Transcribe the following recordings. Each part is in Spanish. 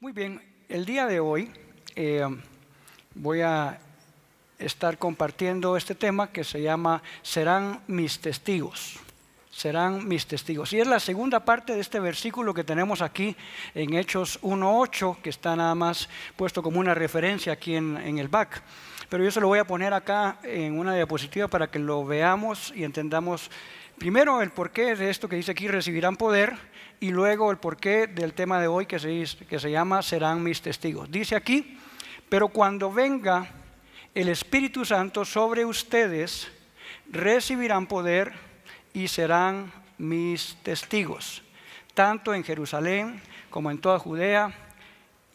Muy bien, el día de hoy voy a estar compartiendo este tema que se llama Serán mis testigos. Serán mis testigos. Y es la segunda parte de este versículo que tenemos aquí en Hechos 1:8, que está nada más puesto como una referencia aquí en el back. Pero yo se lo voy a poner acá en una diapositiva para que lo veamos y entendamos primero el porqué de esto que dice aquí, recibirán poder, y luego el porqué del tema de hoy que se llama serán mis testigos. Dice aquí, pero cuando venga el Espíritu Santo sobre ustedes, recibirán poder y serán mis testigos, tanto en Jerusalén como en toda Judea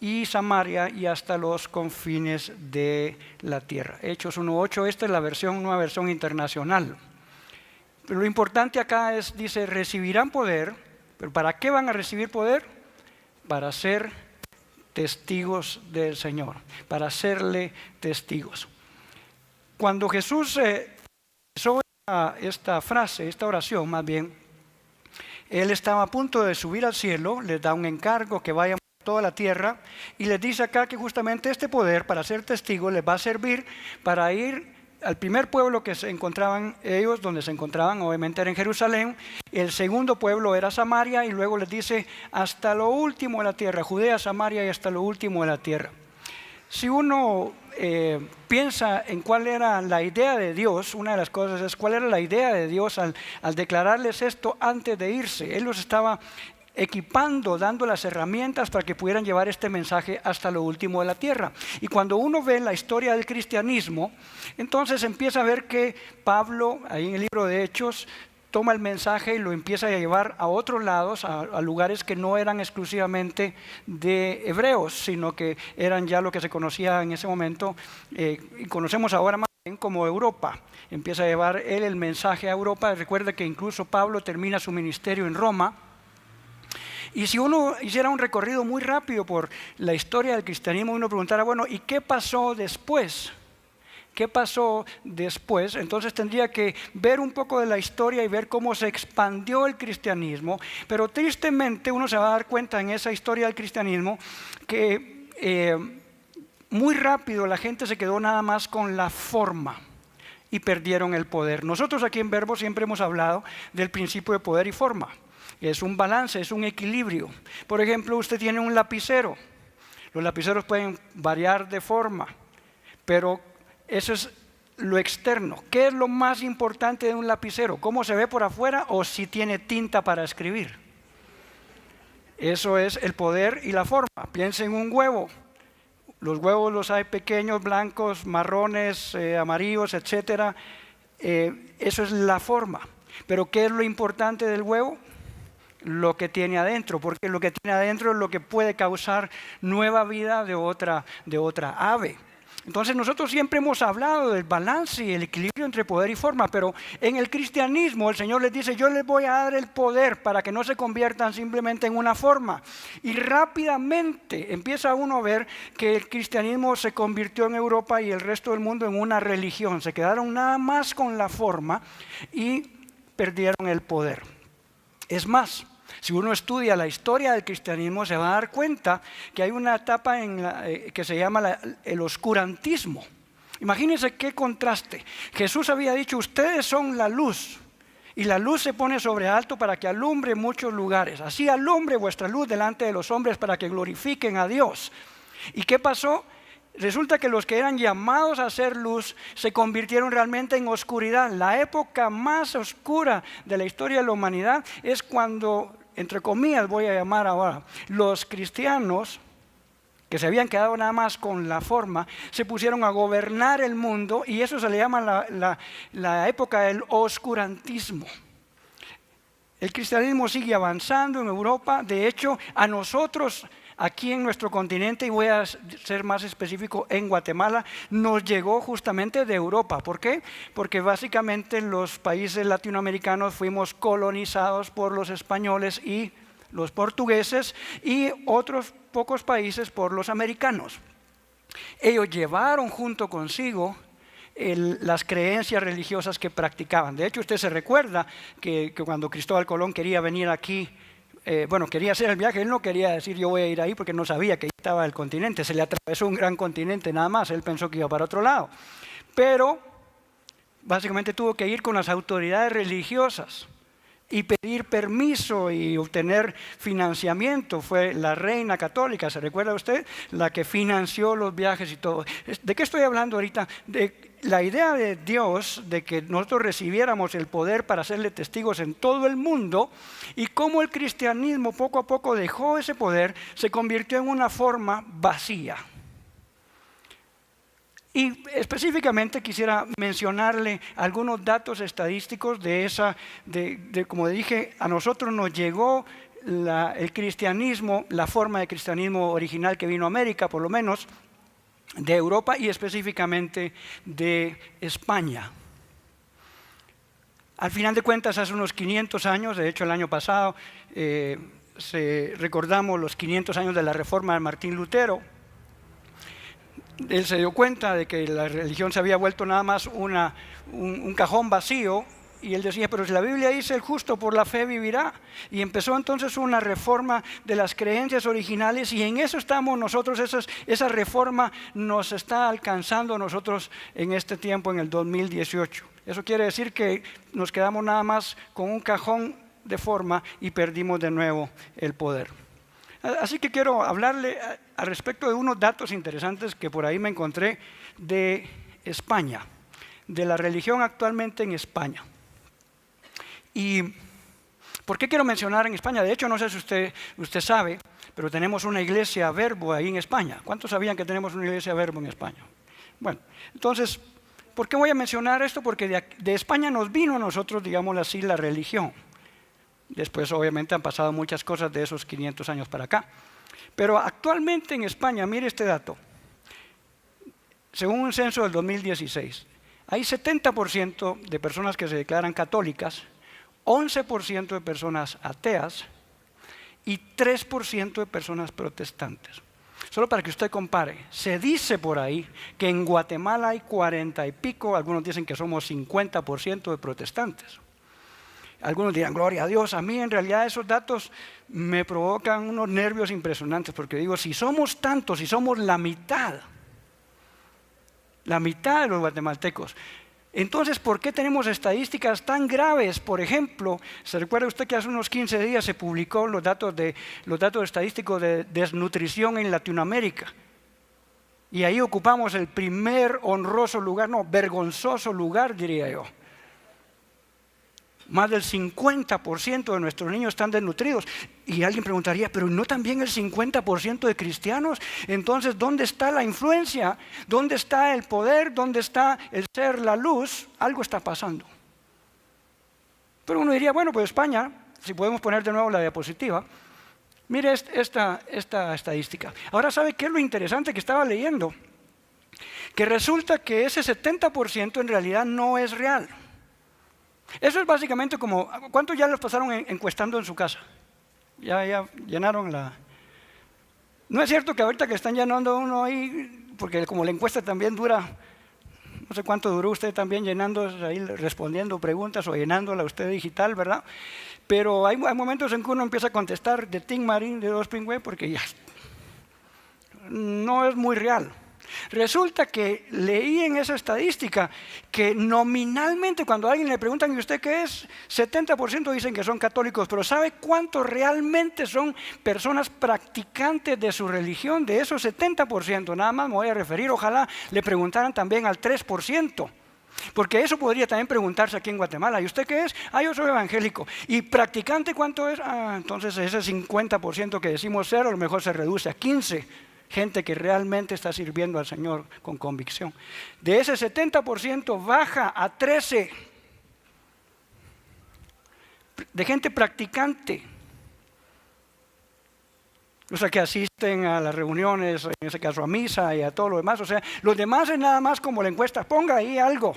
y Samaria y hasta los confines de la tierra. Hechos 1:8, esta es la nueva versión internacional. Pero lo importante acá es, dice, recibirán poder. ¿Pero para qué van a recibir poder? Para ser testigos del Señor, para serle testigos. Cuando Jesús hizo esta frase, esta oración más bien, Él estaba a punto de subir al cielo, les da un encargo que vayan por toda la tierra y les dice acá que justamente este poder para ser testigos les va a servir para ir al primer pueblo que se encontraban ellos, donde se encontraban obviamente era en Jerusalén. El segundo pueblo era Samaria y luego les dice hasta lo último de la tierra, Judea, Samaria y hasta lo último de la tierra. Si uno piensa en cuál era la idea de Dios, una de las cosas es cuál era la idea de Dios al declararles esto antes de irse. Él los estaba equipando, dando las herramientas para que pudieran llevar este mensaje hasta lo último de la tierra. Y cuando uno ve la historia del cristianismo, entonces empieza a ver que Pablo, ahí en el libro de Hechos, toma el mensaje y lo empieza a llevar a otros lados, a lugares que no eran exclusivamente de hebreos, sino que eran ya lo que se conocía en ese momento, y conocemos ahora más bien como Europa. Empieza a llevar él el mensaje a Europa. Recuerda que incluso Pablo termina su ministerio en Roma. Y si uno hiciera un recorrido muy rápido por la historia del cristianismo, uno preguntara, bueno, ¿y qué pasó después? ¿Qué pasó después? Entonces tendría que ver un poco de la historia y ver cómo se expandió el cristianismo. Pero tristemente uno se va a dar cuenta en esa historia del cristianismo que muy rápido la gente se quedó nada más con la forma y perdieron el poder. Nosotros aquí en Verbo siempre hemos hablado del principio de poder y forma. Es un balance, es un equilibrio. Por ejemplo, usted tiene un lapicero. Los lapiceros pueden variar de forma, pero eso es lo externo. ¿Qué es lo más importante de un lapicero? ¿Cómo se ve por afuera o si tiene tinta para escribir? Eso es el poder y la forma. Piensa en un huevo. Los huevos los hay pequeños, blancos, marrones, amarillos, etc. Eso es la forma. Pero ¿qué es lo importante del huevo? Lo que tiene adentro, porque lo que tiene adentro es lo que puede causar nueva vida de otra ave. Entonces nosotros siempre hemos hablado del balance y el equilibrio entre poder y forma, pero en el cristianismo el Señor les dice, yo les voy a dar el poder para que no se conviertan simplemente en una forma. Y rápidamente empieza uno a ver que el cristianismo se convirtió en Europa y el resto del mundo en una religión. Se quedaron nada más con la forma y perdieron el poder. Es más, si uno estudia la historia del cristianismo se va a dar cuenta que hay una etapa que se llama el oscurantismo. Imagínense qué contraste. Jesús había dicho, ustedes son la luz y la luz se pone sobre alto para que alumbre muchos lugares. Así alumbre vuestra luz delante de los hombres para que glorifiquen a Dios. ¿Y qué pasó? Resulta que los que eran llamados a hacer luz se convirtieron realmente en oscuridad. La época más oscura de la historia de la humanidad es cuando, entre comillas voy a llamar ahora, los cristianos que se habían quedado nada más con la forma, se pusieron a gobernar el mundo y eso se le llama la época del oscurantismo. El cristianismo sigue avanzando en Europa. De hecho, a nosotros aquí en nuestro continente, y voy a ser más específico, en Guatemala, nos llegó justamente de Europa. ¿Por qué? Porque básicamente los países latinoamericanos fuimos colonizados por los españoles y los portugueses y otros pocos países por los americanos. Ellos llevaron junto consigo las creencias religiosas que practicaban. De hecho, usted se recuerda que cuando Cristóbal Colón quería venir aquí bueno, quería hacer el viaje, él no quería decir yo voy a ir ahí porque no sabía que ahí estaba el continente, se le atravesó un gran continente nada más, él pensó que iba para otro lado. Pero básicamente tuvo que ir con las autoridades religiosas y pedir permiso y obtener financiamiento. Fue la reina católica, ¿se recuerda usted? La que financió los viajes y todo. ¿De qué estoy hablando ahorita? De la idea de Dios de que nosotros recibiéramos el poder para serle testigos en todo el mundo, y cómo el cristianismo poco a poco dejó ese poder, se convirtió en una forma vacía. Y específicamente quisiera mencionarle algunos datos estadísticos de esa, como dije, a nosotros nos llegó el cristianismo, la forma de cristianismo original que vino a América, por lo menos, de Europa y específicamente de España. Al final de cuentas, hace unos 500 años, de hecho el año pasado, recordamos los 500 años de la Reforma de Martín Lutero. Él se dio cuenta de que la religión se había vuelto nada más un cajón vacío, y él decía, pero si la Biblia dice el justo por la fe vivirá, y empezó entonces una reforma de las creencias originales, y en eso estamos nosotros. Esa reforma nos está alcanzando a nosotros en este tiempo, en el 2018. Eso quiere decir que nos quedamos nada más con un cajón de forma y perdimos de nuevo el poder. Así que quiero hablarle al respecto de unos datos interesantes que por ahí me encontré de España, de la religión actualmente en España. ¿Y por qué quiero mencionar en España? De hecho, no sé si usted sabe, pero tenemos una iglesia Verbo ahí en España. ¿Cuántos sabían que tenemos una iglesia Verbo en España? Bueno, entonces, ¿por qué voy a mencionar esto? Porque de España nos vino a nosotros, digámoslo así, la religión. Después obviamente han pasado muchas cosas de esos 500 años para acá. Pero actualmente en España, mire este dato, según un censo del 2016, hay 70% de personas que se declaran católicas, 11% de personas ateas y 3% de personas protestantes. Solo para que usted compare, se dice por ahí que en Guatemala hay 40 y pico, algunos dicen que somos 50% de protestantes. Algunos dirán, gloria a Dios. A mí en realidad esos datos me provocan unos nervios impresionantes, porque digo, si somos tantos, si somos la mitad de los guatemaltecos, entonces ¿por qué tenemos estadísticas tan graves? Por ejemplo, ¿se recuerda usted que hace unos 15 días se publicó los datos estadísticos de desnutrición en Latinoamérica? Y ahí ocupamos el primer honroso lugar, no, vergonzoso lugar, diría yo. Más del 50% de nuestros niños están desnutridos. Y alguien preguntaría, ¿pero no también el 50% de cristianos? Entonces, ¿dónde está la influencia? ¿Dónde está el poder? ¿Dónde está el ser la luz? Algo está pasando. Pero uno diría, bueno, pues España, si podemos poner de nuevo la diapositiva, mire esta estadística. Ahora, ¿sabe qué es lo interesante que estaba leyendo? Que resulta que ese 70% en realidad no es real. Eso es básicamente como, ¿cuántos ya los pasaron encuestando en su casa? Ya llenaron la... No es cierto que ahorita que están llenando uno ahí, porque como la encuesta también dura, no sé cuánto duró usted también llenando, ahí respondiendo preguntas o llenándola usted digital, ¿verdad? Pero hay momentos en que uno empieza a contestar de Tim Marín, de Dos Pingüe, porque ya no es muy real. Resulta que leí en esa estadística que nominalmente cuando a alguien le preguntan ¿y usted qué es? 70% dicen que son católicos, pero ¿sabe cuántos realmente son personas practicantes de su religión? De esos 70%, nada más me voy a referir, ojalá le preguntaran también al 3%. Porque eso podría también preguntarse aquí en Guatemala. ¿Y usted qué es? Yo soy evangélico. ¿Y practicante cuánto es? Entonces ese 50% que decimos ser a lo mejor se reduce a 15%. Gente que realmente está sirviendo al Señor con convicción. De ese 70% baja a 13% de gente practicante. O sea, que asisten a las reuniones, en ese caso a misa y a todo lo demás. O sea, los demás es nada más como la encuesta, ponga ahí algo,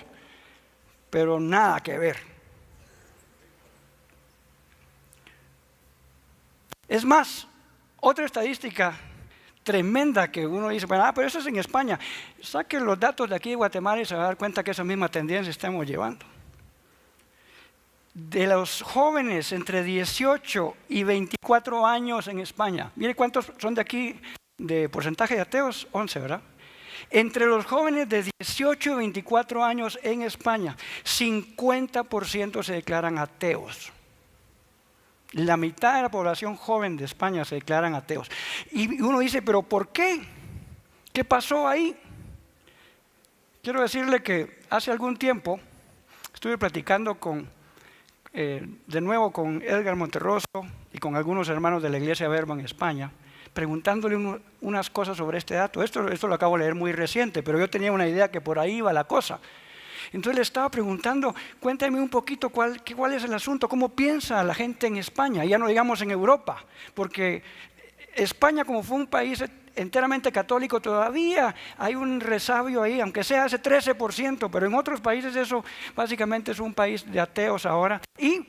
pero nada que ver. Es más, otra estadística tremenda que uno dice, bueno, pero eso es en España. Saquen los datos de aquí de Guatemala y se va a dar cuenta que esa misma tendencia estamos llevando. de los jóvenes entre 18 y 24 años en España, mire cuántos son de aquí de porcentaje de ateos, 11, ¿verdad? Entre los jóvenes de 18 y 24 años en España, 50% se declaran ateos. La mitad de la población joven de España se declaran ateos. Y uno dice, ¿pero por qué? ¿Qué pasó ahí? Quiero decirle que hace algún tiempo estuve platicando de nuevo con Edgar Monterroso y con algunos hermanos de la Iglesia Verbo en España, preguntándole unas cosas sobre este dato. Esto lo acabo de leer muy reciente, pero yo tenía una idea que por ahí iba la cosa. Entonces le estaba preguntando, cuéntame un poquito cuál es el asunto, cómo piensa la gente en España, ya no digamos en Europa, porque España, como fue un país enteramente católico, todavía hay un resabio ahí, aunque sea ese 13%, pero en otros países eso básicamente es un país de ateos ahora y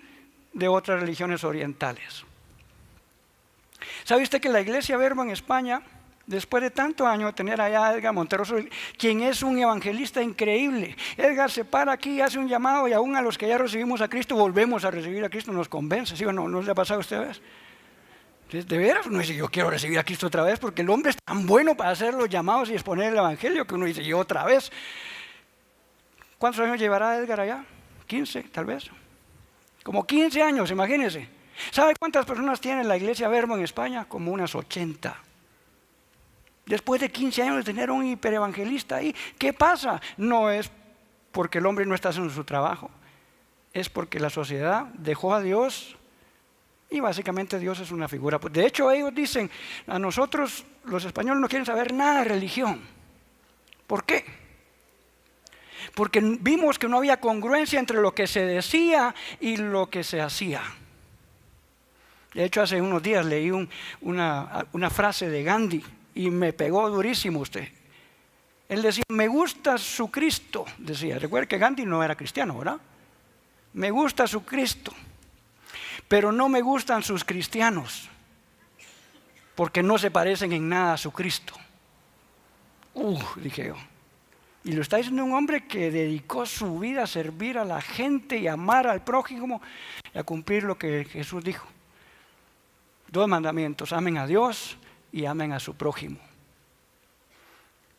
de otras religiones orientales. ¿Sabe usted que la Iglesia Verbo en España, después de tantos años de tener allá a Edgar Monterroso, quien es un evangelista increíble? Edgar se para aquí, hace un llamado y aún a los que ya recibimos a Cristo, volvemos a recibir a Cristo, nos convence, ¿sí o no? ¿No le ha pasado a ustedes? De veras uno dice, yo quiero recibir a Cristo otra vez, porque el hombre es tan bueno para hacer los llamados y exponer el evangelio que uno dice, yo otra vez. ¿Cuántos años llevará Edgar allá? 15 tal vez. Como 15 años, imagínense. ¿Sabe cuántas personas tiene la Iglesia Verbo en España? Como unas 80. Después de 15 años de tener un hiperevangelista ahí, ¿qué pasa? No es porque el hombre no está haciendo su trabajo, es porque la sociedad dejó a Dios. Y básicamente Dios es una figura. De hecho, ellos dicen, a nosotros los españoles no quieren saber nada de religión. ¿Por qué? Porque vimos que no había congruencia entre lo que se decía y lo que se hacía. De hecho, hace unos días leí una frase de Gandhi y me pegó durísimo usted. Él decía, me gusta su Cristo, decía. Recuerda que Gandhi no era cristiano, ¿verdad? Me gusta su Cristo. Pero no me gustan sus cristianos, porque no se parecen en nada a su Cristo. Dije yo. Y lo está diciendo un hombre que dedicó su vida a servir a la gente y amar al prójimo y a cumplir lo que Jesús dijo. 2 mandamientos, amen a Dios y amen a su prójimo.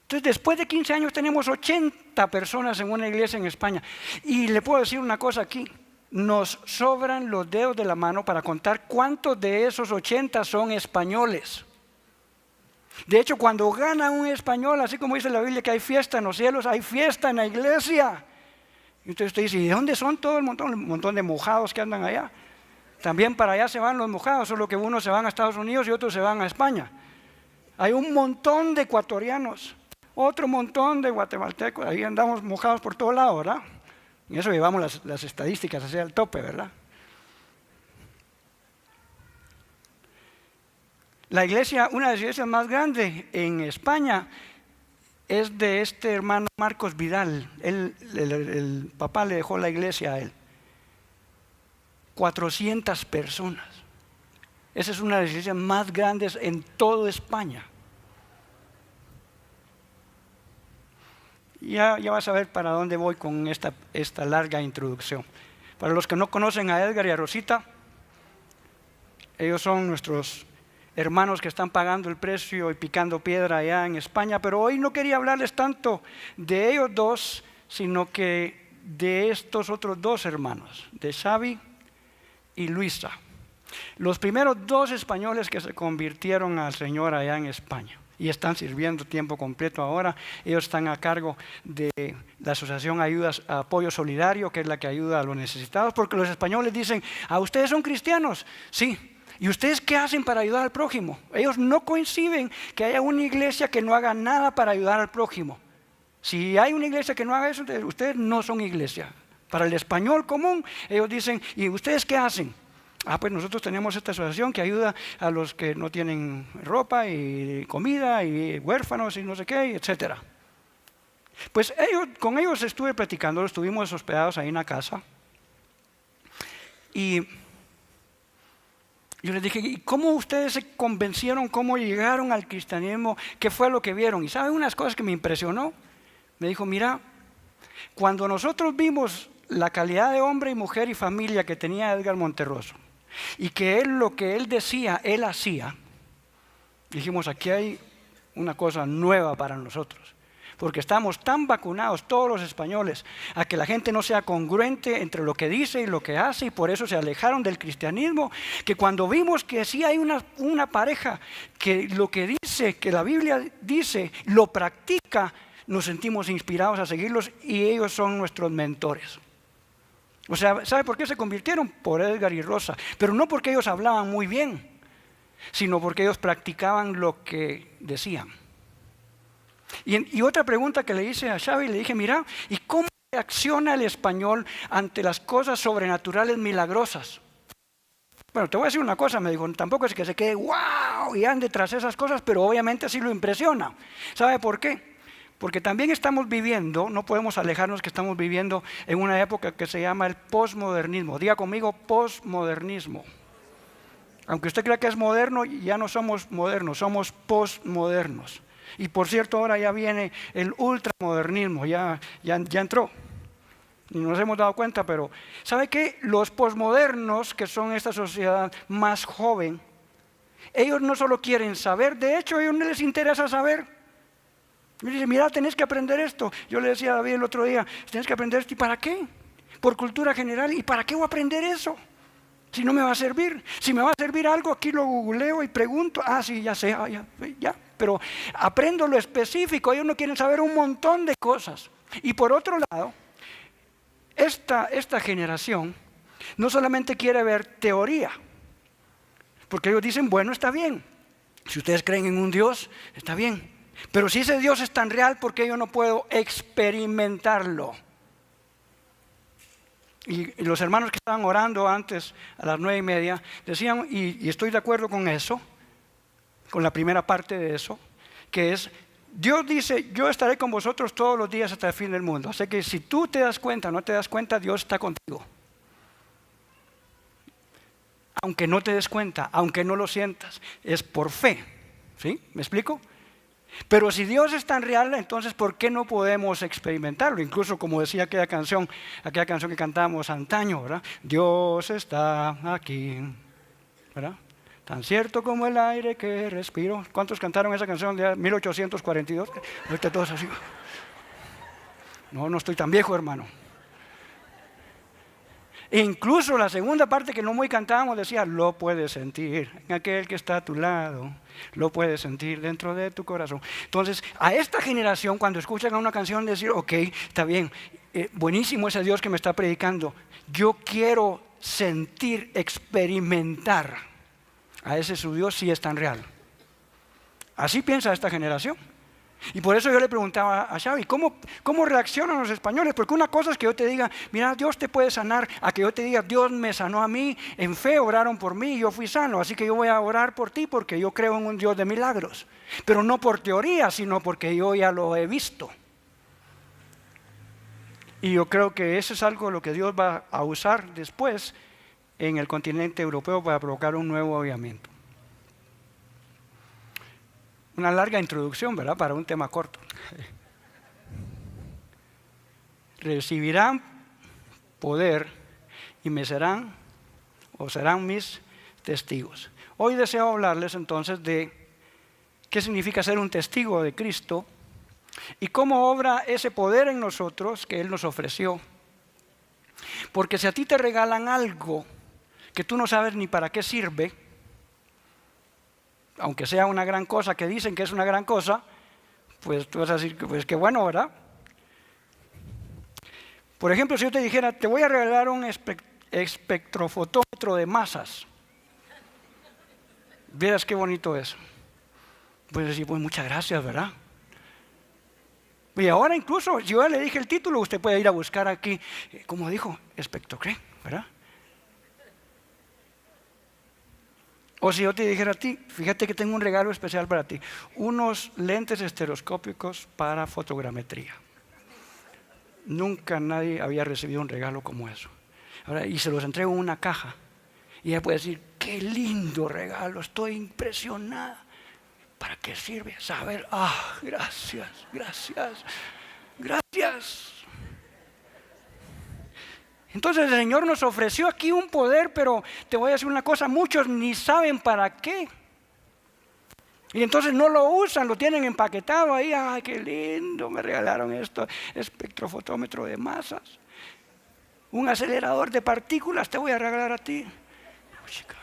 Entonces, después de 15 años tenemos 80 personas en una iglesia en España. Y le puedo decir una cosa aquí. Nos sobran los dedos de la mano para contar cuántos de esos 80 son españoles. De hecho, cuando gana un español, así como dice la Biblia que hay fiesta en los cielos, hay fiesta en la iglesia. Y entonces usted dice, ¿y de dónde son todo el montón de mojados que andan allá? También para allá se van los mojados, solo que unos se van a Estados Unidos y otros se van a España. Hay un montón de ecuatorianos, otro montón de guatemaltecos, ahí andamos mojados por todos lados, ¿verdad? Y eso llevamos las estadísticas hacia el tope, ¿verdad? La iglesia, una de las iglesias más grandes en España, es de este hermano Marcos Vidal. El papá le dejó la iglesia a él. 400 personas. Esa es una de las iglesias más grandes en toda España. Ya vas a ver para dónde voy con esta larga introducción. Para los que no conocen a Edgar y a Rosita, ellos son nuestros hermanos que están pagando el precio y picando piedra allá en España, pero hoy no quería hablarles tanto de ellos dos, sino que de estos otros 2 hermanos, de Xavi y Luisa. Los primeros 2 españoles que se convirtieron al Señor allá en España. Y están sirviendo tiempo completo ahora. Ellos están a cargo de la Asociación Apoyo Solidario, que es la que ayuda a los necesitados, porque los españoles dicen, ¿a ustedes son cristianos? Sí. ¿Y ustedes qué hacen para ayudar al prójimo? Ellos no coinciden que haya una iglesia que no haga nada para ayudar al prójimo. Si hay una iglesia que no haga eso, ustedes no son iglesia. Para el español común, ellos dicen, ¿y ustedes qué hacen? Pues nosotros tenemos esta asociación que ayuda a los que no tienen ropa y comida y huérfanos y no sé qué, etcétera. Pues con ellos estuve platicando, estuvimos hospedados ahí en la casa. Y yo les dije, ¿y cómo ustedes se convencieron? ¿Cómo llegaron al cristianismo? ¿Qué fue lo que vieron? Y ¿saben unas cosas que me impresionó? Me dijo, mira, cuando nosotros vimos la calidad de hombre y mujer y familia que tenía Edgar Monterroso, y que él lo que él decía, él hacía, dijimos, aquí hay una cosa nueva para nosotros. Porque estamos tan vacunados todos los españoles a que la gente no sea congruente entre lo que dice y lo que hace, y por eso se alejaron del cristianismo, que cuando vimos que sí hay una pareja que lo que dice, que la Biblia dice, lo practica, nos sentimos inspirados a seguirlos y ellos son nuestros mentores. O sea, ¿sabe por qué se convirtieron? Por Edgar y Rosa, pero no porque ellos hablaban muy bien, sino porque ellos practicaban lo que decían. Y otra pregunta que le hice a Xavi, le dije, mira, ¿y cómo reacciona el español ante las cosas sobrenaturales milagrosas? Bueno, te voy a decir una cosa, me dijo, tampoco es que se quede wow y ande tras esas cosas, pero obviamente sí lo impresiona. ¿Sabe por qué? Porque también estamos viviendo, no podemos alejarnos que estamos viviendo en una época que se llama el posmodernismo. Diga conmigo, posmodernismo. Aunque usted crea que es moderno, ya no somos modernos, somos posmodernos. Y por cierto, ahora ya viene el ultramodernismo, ya entró. Y nos hemos dado cuenta, pero ¿sabe qué? Los posmodernos, que son esta sociedad más joven, ellos no solo quieren saber, de hecho a ellos no les interesa saber. Me dice, mira, tenés que aprender esto. Yo le decía a David el otro día, tenés que aprender esto, ¿y para qué? Por cultura general, ¿y para qué voy a aprender eso? Si no me va a servir. Si me va a servir algo, aquí lo googleo y pregunto. Ah, sí, ya sé, ya. Pero aprendo lo específico. Ellos no quieren saber un montón de cosas. Y por otro lado, esta generación no solamente quiere ver teoría, porque ellos dicen, bueno, está bien. Si ustedes creen en un Dios, está bien. Pero si ese Dios es tan real, ¿por qué yo no puedo experimentarlo? Y los hermanos que estaban orando antes a las 9:30 decían, y estoy de acuerdo con eso, con la primera parte de eso, que es, Dios dice, yo estaré con vosotros todos los días hasta el fin del mundo. Así que si tú te das cuenta o no te das cuenta, Dios está contigo. Aunque no te des cuenta, aunque no lo sientas, es por fe. ¿Sí? ¿Me explico? Pero si Dios es tan real, entonces ¿por qué no podemos experimentarlo? Incluso como decía aquella canción que cantábamos antaño, ¿verdad? Dios está aquí, ¿verdad? Tan cierto como el aire que respiro. ¿Cuántos cantaron esa canción de 1842? Ahorita todos así. No estoy tan viejo, hermano. E incluso la segunda parte que no muy cantábamos decía, lo puedes sentir en aquel que está a tu lado, lo puedes sentir dentro de tu corazón. Entonces, a esta generación, cuando escuchan una canción, decir, ok, está bien, buenísimo ese Dios que me está predicando, yo quiero sentir, experimentar a ese su Dios si es tan real. Así piensa esta generación. Y por eso yo le preguntaba a Xavi, ¿cómo reaccionan los españoles? Porque una cosa es que yo te diga, mira, Dios te puede sanar, a que yo te diga, Dios me sanó a mí, en fe oraron por mí y yo fui sano, así que yo voy a orar por ti porque yo creo en un Dios de milagros. Pero no por teoría, sino porque yo ya lo he visto. Y yo creo que eso es algo de lo que Dios va a usar después en el continente europeo para provocar un nuevo avivamiento. Una larga introducción, ¿verdad? Para un tema corto. Recibirán poder y me serán mis testigos. Hoy deseo hablarles entonces de qué significa ser un testigo de Cristo y cómo obra ese poder en nosotros que Él nos ofreció. Porque si a ti te regalan algo que tú no sabes ni para qué sirve, aunque sea una gran cosa, que dicen que es una gran cosa, pues tú vas a decir, pues qué bueno, ¿verdad? Por ejemplo, si yo te dijera, te voy a regalar un espectrofotómetro de masas, vieras qué bonito es. Pues decir, pues muchas gracias, ¿verdad? Y ahora incluso, si yo le dije el título, usted puede ir a buscar aquí, como dijo, espectrocré, ¿verdad? O si yo te dijera a ti, fíjate que tengo un regalo especial para ti, unos lentes estereoscópicos para fotogrametría. Nunca nadie había recibido un regalo como eso. Ahora, y se los entrego en una caja. Y ella puede decir, qué lindo regalo, estoy impresionada. ¿Para qué sirve? Saber, gracias. Entonces el Señor nos ofreció aquí un poder, pero te voy a decir una cosa, muchos ni saben para qué. Y entonces no lo usan, lo tienen empaquetado ahí. ¡Ay, qué lindo! Me regalaron esto, espectrofotómetro de masas. Un acelerador de partículas te voy a regalar a ti. Chica.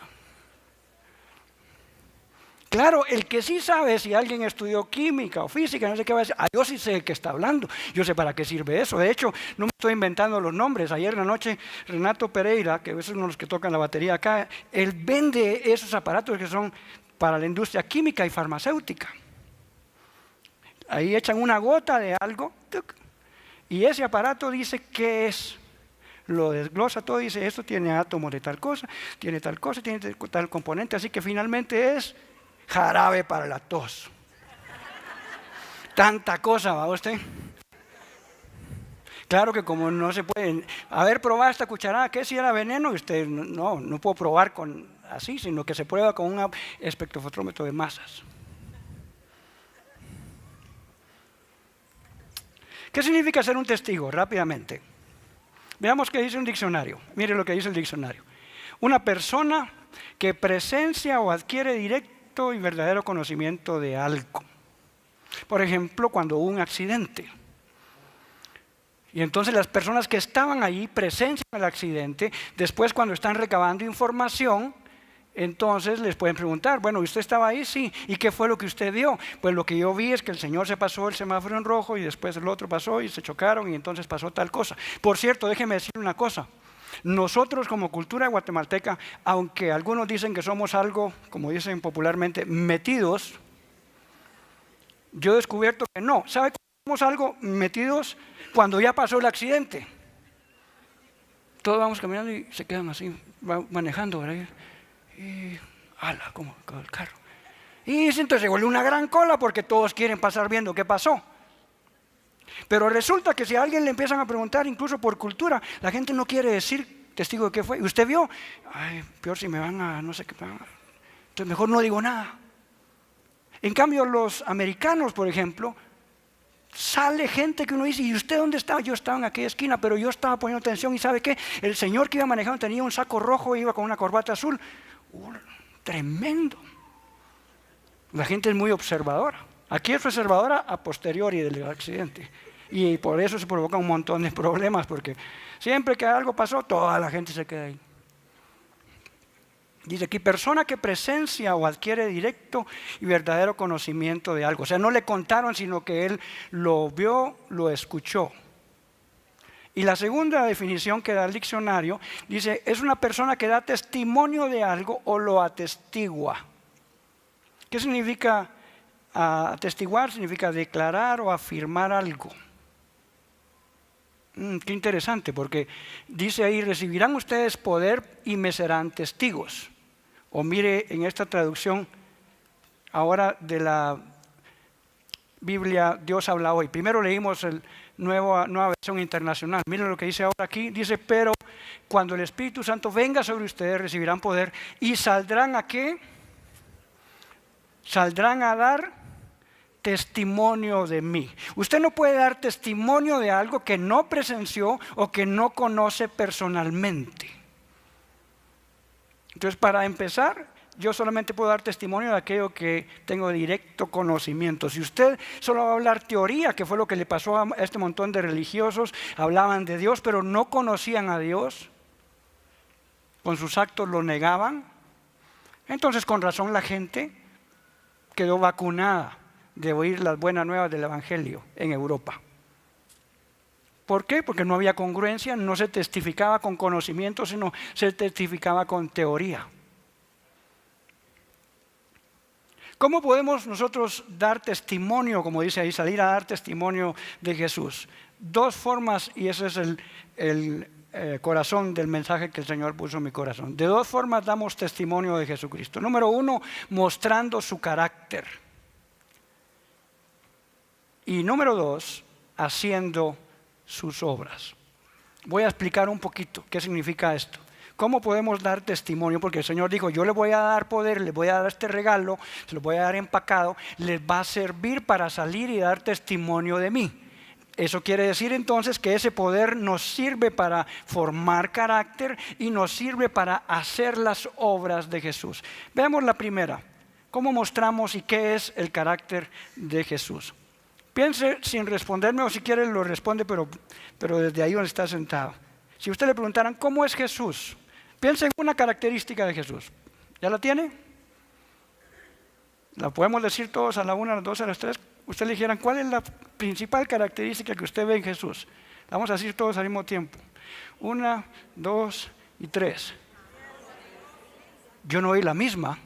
Claro, el que sí sabe, si alguien estudió química o física, no sé qué va a decir, yo sí sé de qué está hablando, yo sé para qué sirve eso. De hecho, no me estoy inventando los nombres. Ayer en la noche, Renato Pereira, que es uno de los que tocan la batería acá, él vende esos aparatos que son para la industria química y farmacéutica. Ahí echan una gota de algo, y ese aparato dice qué es. Lo desglosa todo y dice, esto tiene átomos de tal cosa, tiene tal componente, así que finalmente es jarabe para la tos. Tanta cosa, ¿va usted? Claro que como no se puede, probar esta cucharada, ¿qué si era veneno? Y usted, no puedo probar así, sino que se prueba con un espectrofotómetro de masas. ¿Qué significa ser un testigo? Rápidamente. Veamos qué dice un diccionario. Mire lo que dice el diccionario. Una persona que presencia o adquiere directo y verdadero conocimiento de algo. Por ejemplo, cuando hubo un accidente. Y entonces las personas que estaban allí presencian el accidente. Después, cuando están recabando información, entonces les pueden preguntar, bueno, ¿usted estaba ahí? Sí. ¿Y qué fue lo que usted vio? Pues lo que yo vi es que el señor se pasó el semáforo en rojo y después el otro pasó y se chocaron y entonces pasó tal cosa. Por cierto, déjeme decir una cosa. Nosotros como cultura guatemalteca, aunque algunos dicen que somos algo, como dicen popularmente, metidos, yo he descubierto que no. ¿Sabe cómo somos algo metidos? Cuando ya pasó el accidente. Todos vamos caminando y se quedan así, manejando, ¿verdad? Y como el carro. Y entonces se vuelve una gran cola porque todos quieren pasar viendo qué pasó. Pero resulta que si a alguien le empiezan a preguntar, incluso por cultura, la gente no quiere decir testigo de qué fue. ¿Usted vio? Ay, peor si me van a no sé qué. Entonces mejor no digo nada. En cambio los americanos, por ejemplo, sale gente que uno dice, ¿y usted dónde estaba? Yo estaba en aquella esquina, pero yo estaba poniendo atención y ¿sabe qué? El señor que iba manejando tenía un saco rojo y iba con una corbata azul. Tremendo. La gente es muy observadora. Aquí es observadora a posteriori del accidente. Y por eso se provoca un montón de problemas, porque siempre que algo pasó, toda la gente se queda ahí. Dice aquí, persona que presencia o adquiere directo y verdadero conocimiento de algo. O sea, no le contaron, sino que él lo vio, lo escuchó. Y la segunda definición que da el diccionario, dice, es una persona que da testimonio de algo o lo atestigua. ¿Qué significa atestiguar? Significa declarar o afirmar algo. Qué interesante, porque dice ahí, recibirán ustedes poder y me serán testigos. O mire en esta traducción ahora de la Biblia, Dios habla hoy. Primero leímos la nueva versión internacional. Miren lo que dice ahora aquí. Dice, pero cuando el Espíritu Santo venga sobre ustedes, recibirán poder y saldrán ¿a qué? Saldrán a dar testimonio de mí. Usted no puede dar testimonio de algo que no presenció o que no conoce personalmente. Entonces, para empezar, yo solamente puedo dar testimonio de aquello que tengo directo conocimiento. Si usted solo va a hablar teoría, que fue lo que le pasó a este montón de religiosos, hablaban de Dios, pero no conocían a Dios, con sus actos lo negaban, entonces con razón la gente quedó vacunada de oír las buenas nuevas del Evangelio en Europa. ¿Por qué? Porque no había congruencia, no se testificaba con conocimiento, sino se testificaba con teoría. ¿Cómo podemos nosotros dar testimonio, como dice ahí, salir a dar testimonio de Jesús? Dos formas, y ese es el corazón del mensaje que el Señor puso en mi corazón. De dos formas damos testimonio de Jesucristo. Número uno, mostrando su carácter. Y número dos, haciendo sus obras. Voy a explicar un poquito qué significa esto. ¿Cómo podemos dar testimonio? Porque el Señor dijo, yo le voy a dar poder, les voy a dar este regalo, se lo voy a dar empacado, les va a servir para salir y dar testimonio de mí. Eso quiere decir entonces que ese poder nos sirve para formar carácter y nos sirve para hacer las obras de Jesús. Veamos la primera. ¿Cómo mostramos y qué es el carácter de Jesús? Piense sin responderme, o si quiere lo responde, pero desde ahí donde está sentado. Si usted le preguntaran, ¿cómo es Jesús? Piense en una característica de Jesús. ¿Ya la tiene? ¿La podemos decir todos a la 1, a las 2, a las 3? Usted le dijeran, ¿cuál es la principal característica que usted ve en Jesús? La vamos a decir todos al mismo tiempo. 1, 2 y 3. Yo no oí la misma.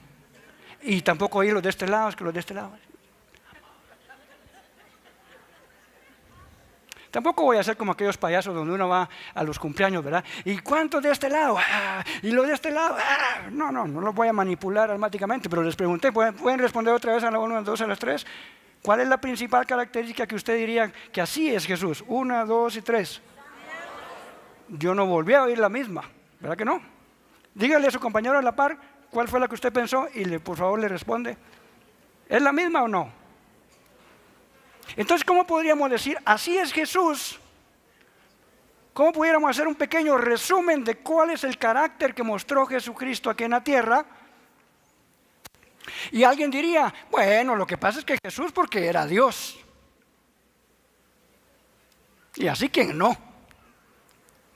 Y tampoco oí los de este lado, es que los de este lado. Tampoco voy a ser como aquellos payasos donde uno va a los cumpleaños, ¿verdad? ¿Y cuántos de este lado? ¡Ah! ¿Y los de este lado? ¡Ah! No los voy a manipular automáticamente, pero les pregunté, ¿pueden responder otra vez a la 1, a las 2, a las 3? ¿Cuál es la principal característica que usted diría que así es Jesús? 1, 2 y 3. Yo no volví a oír la misma, ¿verdad que no? Dígale a su compañero a la par cuál fue la que usted pensó y por favor le responde. ¿Es la misma o no? Entonces, ¿cómo podríamos decir, así es Jesús? ¿Cómo pudiéramos hacer un pequeño resumen de cuál es el carácter que mostró Jesucristo aquí en la tierra? Y alguien diría, bueno, lo que pasa es que Jesús porque era Dios. Y así quien no,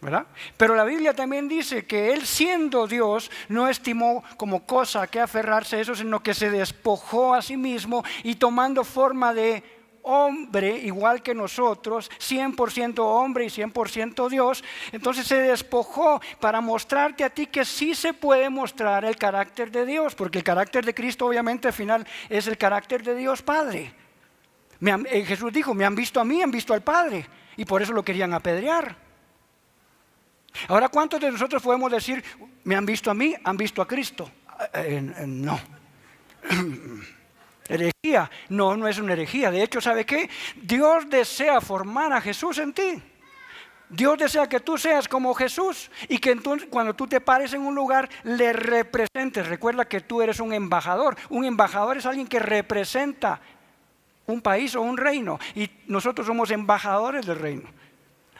¿verdad? Pero la Biblia también dice que Él siendo Dios no estimó como cosa a que aferrarse a eso, sino que se despojó a sí mismo y tomando forma de hombre igual que nosotros, 100% hombre y 100% Dios, entonces se despojó para mostrarte a ti que sí se puede mostrar el carácter de Dios, porque el carácter de Cristo obviamente al final es el carácter de Dios Padre. Jesús dijo, me han visto a mí, han visto al Padre, y por eso lo querían apedrear. Ahora, ¿cuántos de nosotros podemos decir, me han visto a mí, han visto a Cristo? No. Herejía. No es una herejía. De hecho, ¿sabe qué? Dios desea formar a Jesús en ti. Dios desea que tú seas como Jesús y que entonces cuando tú te pares en un lugar le representes. Recuerda que tú eres un embajador. Un embajador es alguien que representa un país o un reino y nosotros somos embajadores del reino.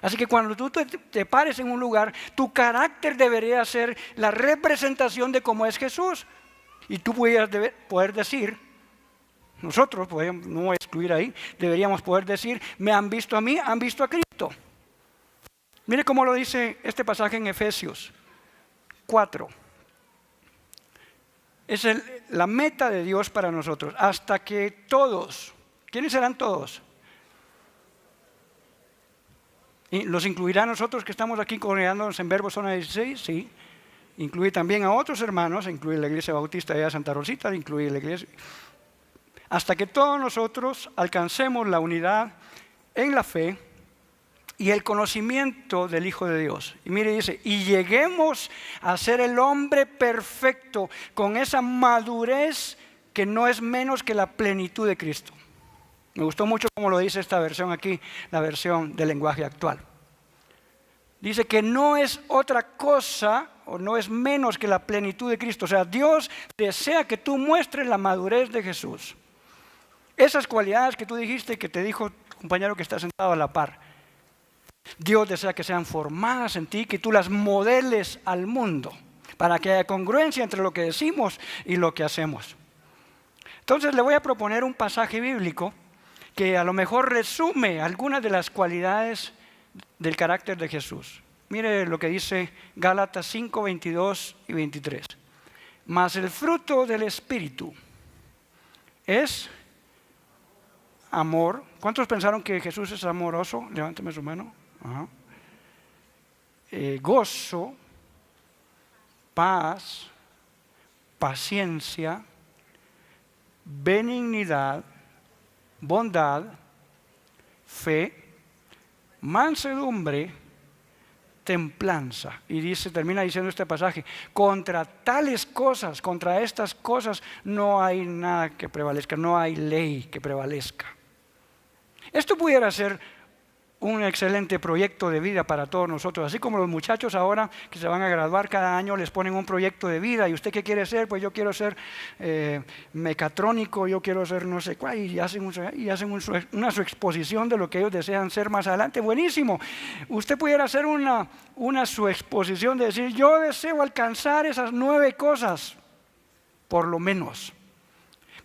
Así que cuando tú te pares en un lugar, tu carácter debería ser la representación de cómo es Jesús. Y tú pudieras poder decir, nosotros, no voy a excluir ahí, deberíamos poder decir, me han visto a mí, han visto a Cristo. Mire cómo lo dice este pasaje en Efesios 4. Es la meta de Dios para nosotros, hasta que todos, ¿quiénes serán todos? ¿Y los incluirá a nosotros que estamos aquí congregándonos en Verbo Zona 16? Sí. Incluye también a otros hermanos, incluye la Iglesia Bautista de Santa Rosita, incluye la Iglesia. Hasta que todos nosotros alcancemos la unidad en la fe y el conocimiento del Hijo de Dios. Y mire, dice, y lleguemos a ser el hombre perfecto con esa madurez que no es menos que la plenitud de Cristo. Me gustó mucho cómo lo dice esta versión aquí, la versión del lenguaje actual. Dice que no es otra cosa o no es menos que la plenitud de Cristo. O sea, Dios desea que tú muestres la madurez de Jesús. Esas cualidades que tú dijiste, que te dijo tu compañero que está sentado a la par, Dios desea que sean formadas en ti, que tú las modeles al mundo, para que haya congruencia entre lo que decimos y lo que hacemos. Entonces le voy a proponer un pasaje bíblico que a lo mejor resume algunas de las cualidades del carácter de Jesús. Mire lo que dice Gálatas 5, 22 y 23. Mas el fruto del Espíritu es amor. ¿Cuántos pensaron que Jesús es amoroso? Levánteme su mano. Ajá. Gozo, paz, paciencia, benignidad, bondad, fe, mansedumbre, templanza. Y termina diciendo este pasaje, contra tales cosas, contra estas cosas no hay nada que prevalezca, no hay ley que prevalezca. Esto pudiera ser un excelente proyecto de vida para todos nosotros. Así como los muchachos ahora que se van a graduar cada año les ponen un proyecto de vida. ¿Y usted qué quiere ser? Pues yo quiero ser mecatrónico, yo quiero ser no sé cuál. Y hacen una su exposición de lo que ellos desean ser más adelante. Buenísimo. Usted pudiera hacer una su exposición de decir, yo deseo alcanzar esas 9 cosas, por lo menos.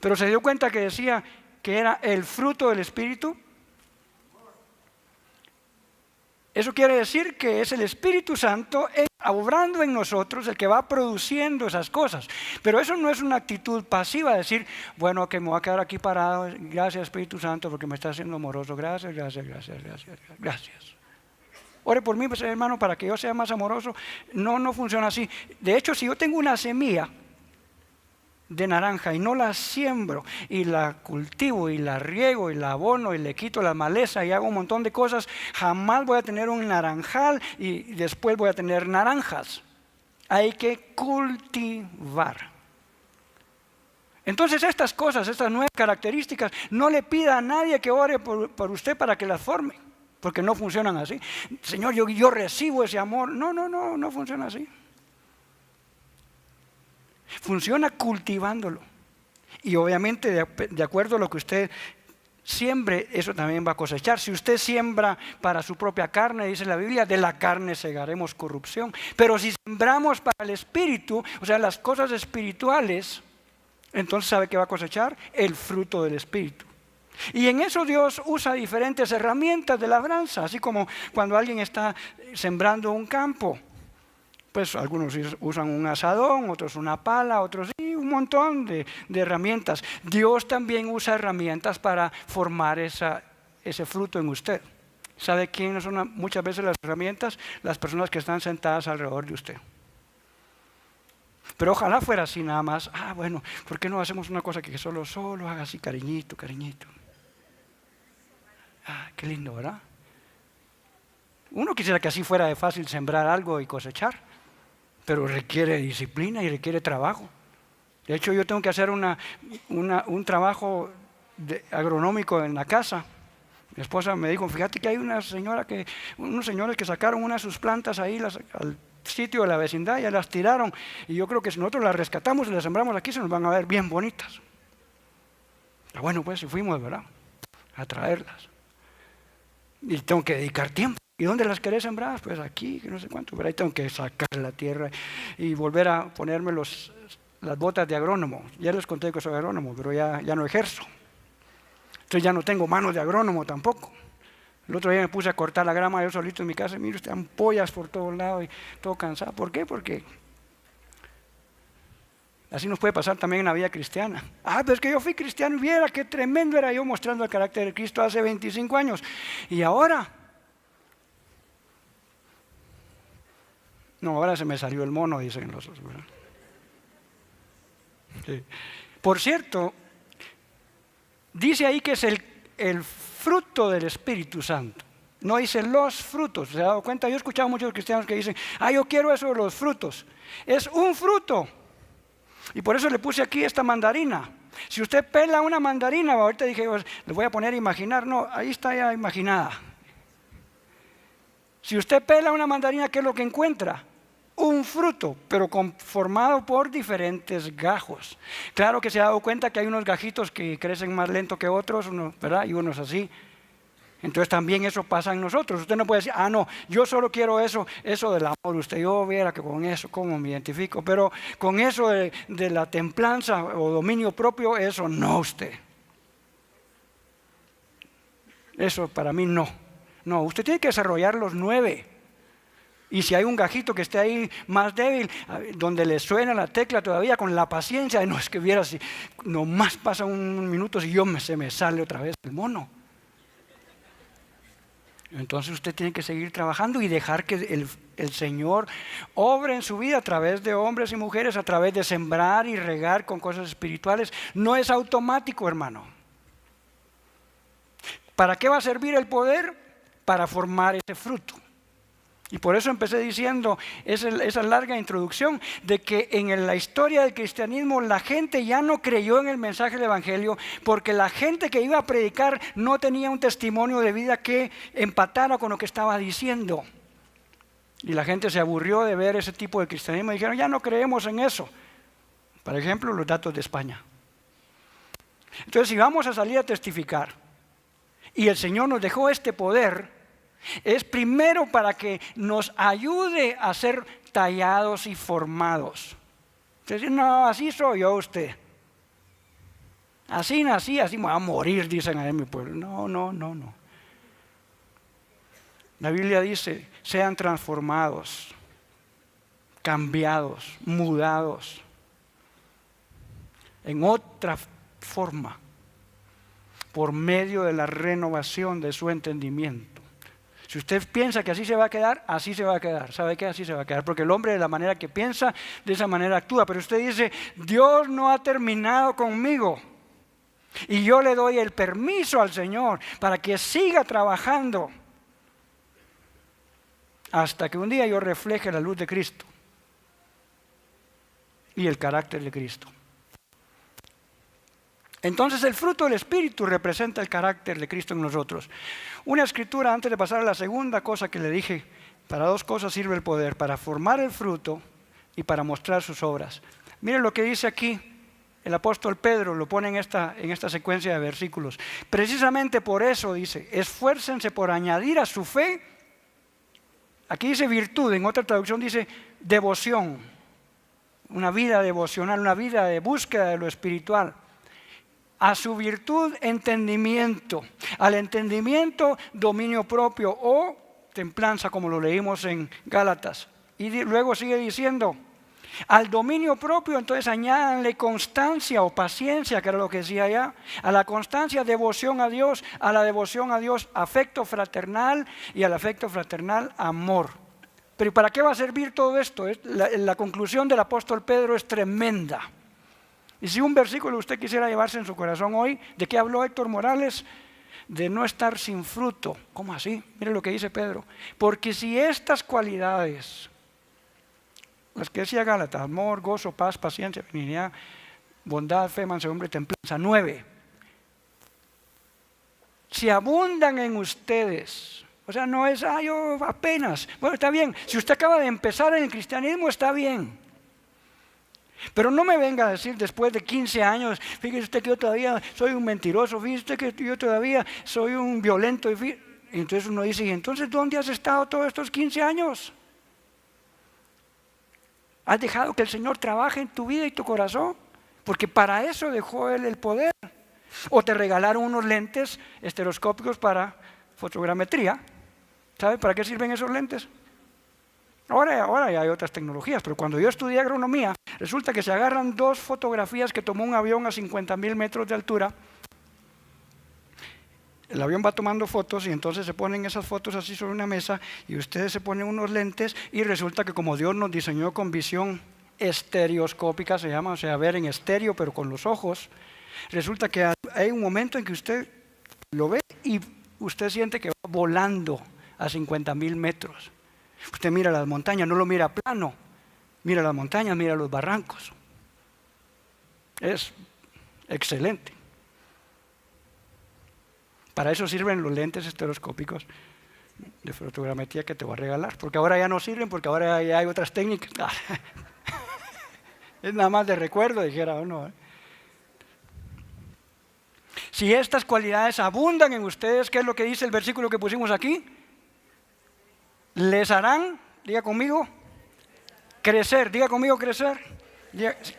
Pero se dio cuenta que decía que era el fruto del Espíritu. Eso quiere decir que es el Espíritu Santo obrando en nosotros el que va produciendo esas cosas. Pero eso no es una actitud pasiva, decir, bueno, que me voy a quedar aquí parado, gracias Espíritu Santo porque me está haciendo amoroso, gracias. Ore por mí, pues, hermano, para que yo sea más amoroso. No funciona así. De hecho, si yo tengo una semilla de naranja y no la siembro y la cultivo y la riego y la abono y le quito la maleza y hago un montón de cosas, jamás voy a tener un naranjal y después voy a tener naranjas. Hay que cultivar. Entonces estas cosas, estas 9 características, no le pida a nadie que ore por usted para que las forme, porque no funcionan así. Señor, yo recibo ese amor. No funciona así. Funciona cultivándolo. Y obviamente de acuerdo a lo que usted siembre, eso también va a cosechar. Si usted siembra para su propia carne, dice la Biblia, de la carne segaremos corrupción. Pero si sembramos para el Espíritu, o sea, las cosas espirituales, entonces ¿sabe qué va a cosechar? El fruto del Espíritu. Y en eso Dios usa diferentes herramientas de labranza, así como cuando alguien está sembrando un campo. Pues algunos usan un asadón, otros una pala, otros sí, un montón de herramientas. Dios también usa herramientas para formar ese fruto en usted. ¿Sabe quiénes son muchas veces las herramientas? Las personas que están sentadas alrededor de usted. Pero ojalá fuera así nada más. Bueno, ¿por qué no hacemos una cosa que solo haga así, cariñito? Qué lindo, ¿verdad? Uno quisiera que así fuera de fácil sembrar algo y cosechar. Pero requiere disciplina y requiere trabajo. De hecho, yo tengo que hacer un trabajo agronómico en la casa. Mi esposa me dijo, fíjate que hay unos señores que sacaron una de sus plantas ahí al sitio de la vecindad y ya las tiraron. Y yo creo que si nosotros las rescatamos y las sembramos aquí, se nos van a ver bien bonitas. Bueno, pues fuimos, ¿verdad?, a traerlas. Y tengo que dedicar tiempo. ¿Y dónde las querés sembrar? Pues aquí, que no sé cuánto. Pero ahí tengo que sacar la tierra y volver a ponerme las botas de agrónomo. Ya les conté que soy agrónomo, pero ya no ejerzo. Entonces ya no tengo manos de agrónomo tampoco. El otro día me puse a cortar la grama yo solito en mi casa. Mire usted, ampollas por todos lados y todo cansado. ¿Por qué? Porque así nos puede pasar también en la vida cristiana. Pero es que yo fui cristiano y viera qué tremendo era yo mostrando el carácter de Cristo hace 25 años. Y ahora... No, ahora se me salió el mono, dicen los otros, ¿verdad? Sí. Por cierto, dice ahí que es el fruto del Espíritu Santo. No dice los frutos. ¿Se ha dado cuenta? Yo he escuchado a muchos cristianos que dicen, yo quiero eso de los frutos. Es un fruto. Y por eso le puse aquí esta mandarina. Si usted pela una mandarina, ahorita dije, le voy a poner a imaginar. No, ahí está ya imaginada. Si usted pela una mandarina, ¿qué es lo que encuentra? Un fruto, pero formado por diferentes gajos. Claro que se ha dado cuenta que hay unos gajitos que crecen más lento que otros, ¿verdad? Y unos así. Entonces también eso pasa en nosotros. Usted no puede decir, no, yo solo quiero eso del amor. Usted, yo viera que con eso, ¿cómo me identifico? Pero con eso de la templanza o dominio propio, eso no usted. Eso para mí no. No, usted tiene que desarrollar los 9. Y si hay un gajito que esté ahí más débil, donde le suena la tecla todavía con la paciencia, no es que viera si nomás pasa un minuto y se me sale otra vez el mono. Entonces usted tiene que seguir trabajando y dejar que el Señor obre en su vida a través de hombres y mujeres, a través de sembrar y regar con cosas espirituales. No es automático, hermano. ¿Para qué va a servir el poder? Para formar ese fruto. Y por eso empecé diciendo esa larga introducción de que en la historia del cristianismo la gente ya no creyó en el mensaje del evangelio porque la gente que iba a predicar no tenía un testimonio de vida que empatara con lo que estaba diciendo. Y la gente se aburrió de ver ese tipo de cristianismo y dijeron, ya no creemos en eso. Por ejemplo, los datos de España. Entonces, si vamos a salir a testificar y el Señor nos dejó este poder, es primero para que nos ayude a ser tallados y formados. Entonces, no, así soy yo usted. Así nací, así me voy a morir, dicen en mi pueblo. No. La Biblia dice, sean transformados, cambiados, mudados en otra forma, por medio de la renovación de su entendimiento. Si usted piensa que así se va a quedar, así se va a quedar. ¿Sabe qué? Así se va a quedar. Porque el hombre de la manera que piensa, de esa manera actúa. Pero usted dice, Dios no ha terminado conmigo. Y yo le doy el permiso al Señor para que siga trabajando hasta que un día yo refleje la luz de Cristo y el carácter de Cristo. Entonces el fruto del Espíritu representa el carácter de Cristo en nosotros. Una escritura, antes de pasar a la segunda cosa que le dije, para dos cosas sirve el poder, para formar el fruto y para mostrar sus obras. Miren lo que dice aquí el apóstol Pedro, lo pone en esta secuencia de versículos. Precisamente por eso dice, esfuércense por añadir a su fe, aquí dice virtud, en otra traducción dice devoción, una vida devocional, una vida de búsqueda de lo espiritual. A su virtud, entendimiento. Al entendimiento, dominio propio o templanza, como lo leímos en Gálatas. Y luego sigue diciendo, al dominio propio, entonces añádanle constancia o paciencia, que era lo que decía allá. A la constancia, devoción a Dios. A la devoción a Dios, afecto fraternal. Y al afecto fraternal, amor. Pero ¿para qué va a servir todo esto? La conclusión del apóstol Pedro es tremenda. Y si un versículo usted quisiera llevarse en su corazón hoy, ¿de qué habló Héctor Morales? De no estar sin fruto. ¿Cómo así? Mire lo que dice Pedro. Porque si estas cualidades, las que decía Gálatas, amor, gozo, paz, paciencia, benignidad, bondad, fe, mansedumbre, templanza, 9, si abundan en ustedes, o sea, no es, yo apenas, bueno, está bien, si usted acaba de empezar en el cristianismo, está bien. Pero no me venga a decir después de 15 años, fíjese usted que yo todavía soy un mentiroso, fíjese usted que yo todavía soy un violento. Y entonces uno dice, ¿y entonces dónde has estado todos estos 15 años? ¿Has dejado que el Señor trabaje en tu vida y tu corazón? Porque para eso dejó Él el poder. O te regalaron unos lentes estereoscópicos para fotogrametría. ¿Sabe para qué sirven esos lentes? Ahora ya hay otras tecnologías, pero cuando yo estudié agronomía, resulta que se agarran dos fotografías que tomó un avión a 50,000 metros de altura. El avión va tomando fotos y entonces se ponen esas fotos así sobre una mesa y ustedes se ponen unos lentes y resulta que como Dios nos diseñó con visión estereoscópica, se llama, o sea, ver en estéreo pero con los ojos, resulta que hay un momento en que usted lo ve y usted siente que va volando a 50,000 metros. Usted mira las montañas, no lo mira plano, mira las montañas, mira los barrancos. Es excelente. Para eso sirven los lentes estereoscópicos de fotogrametría que te voy a regalar, porque ahora ya no sirven, porque ahora ya hay otras técnicas. Es nada más de recuerdo, dijera uno. Si estas cualidades abundan en ustedes, ¿qué es lo que dice el versículo que pusimos aquí? Les harán, diga conmigo, crecer, diga conmigo crecer,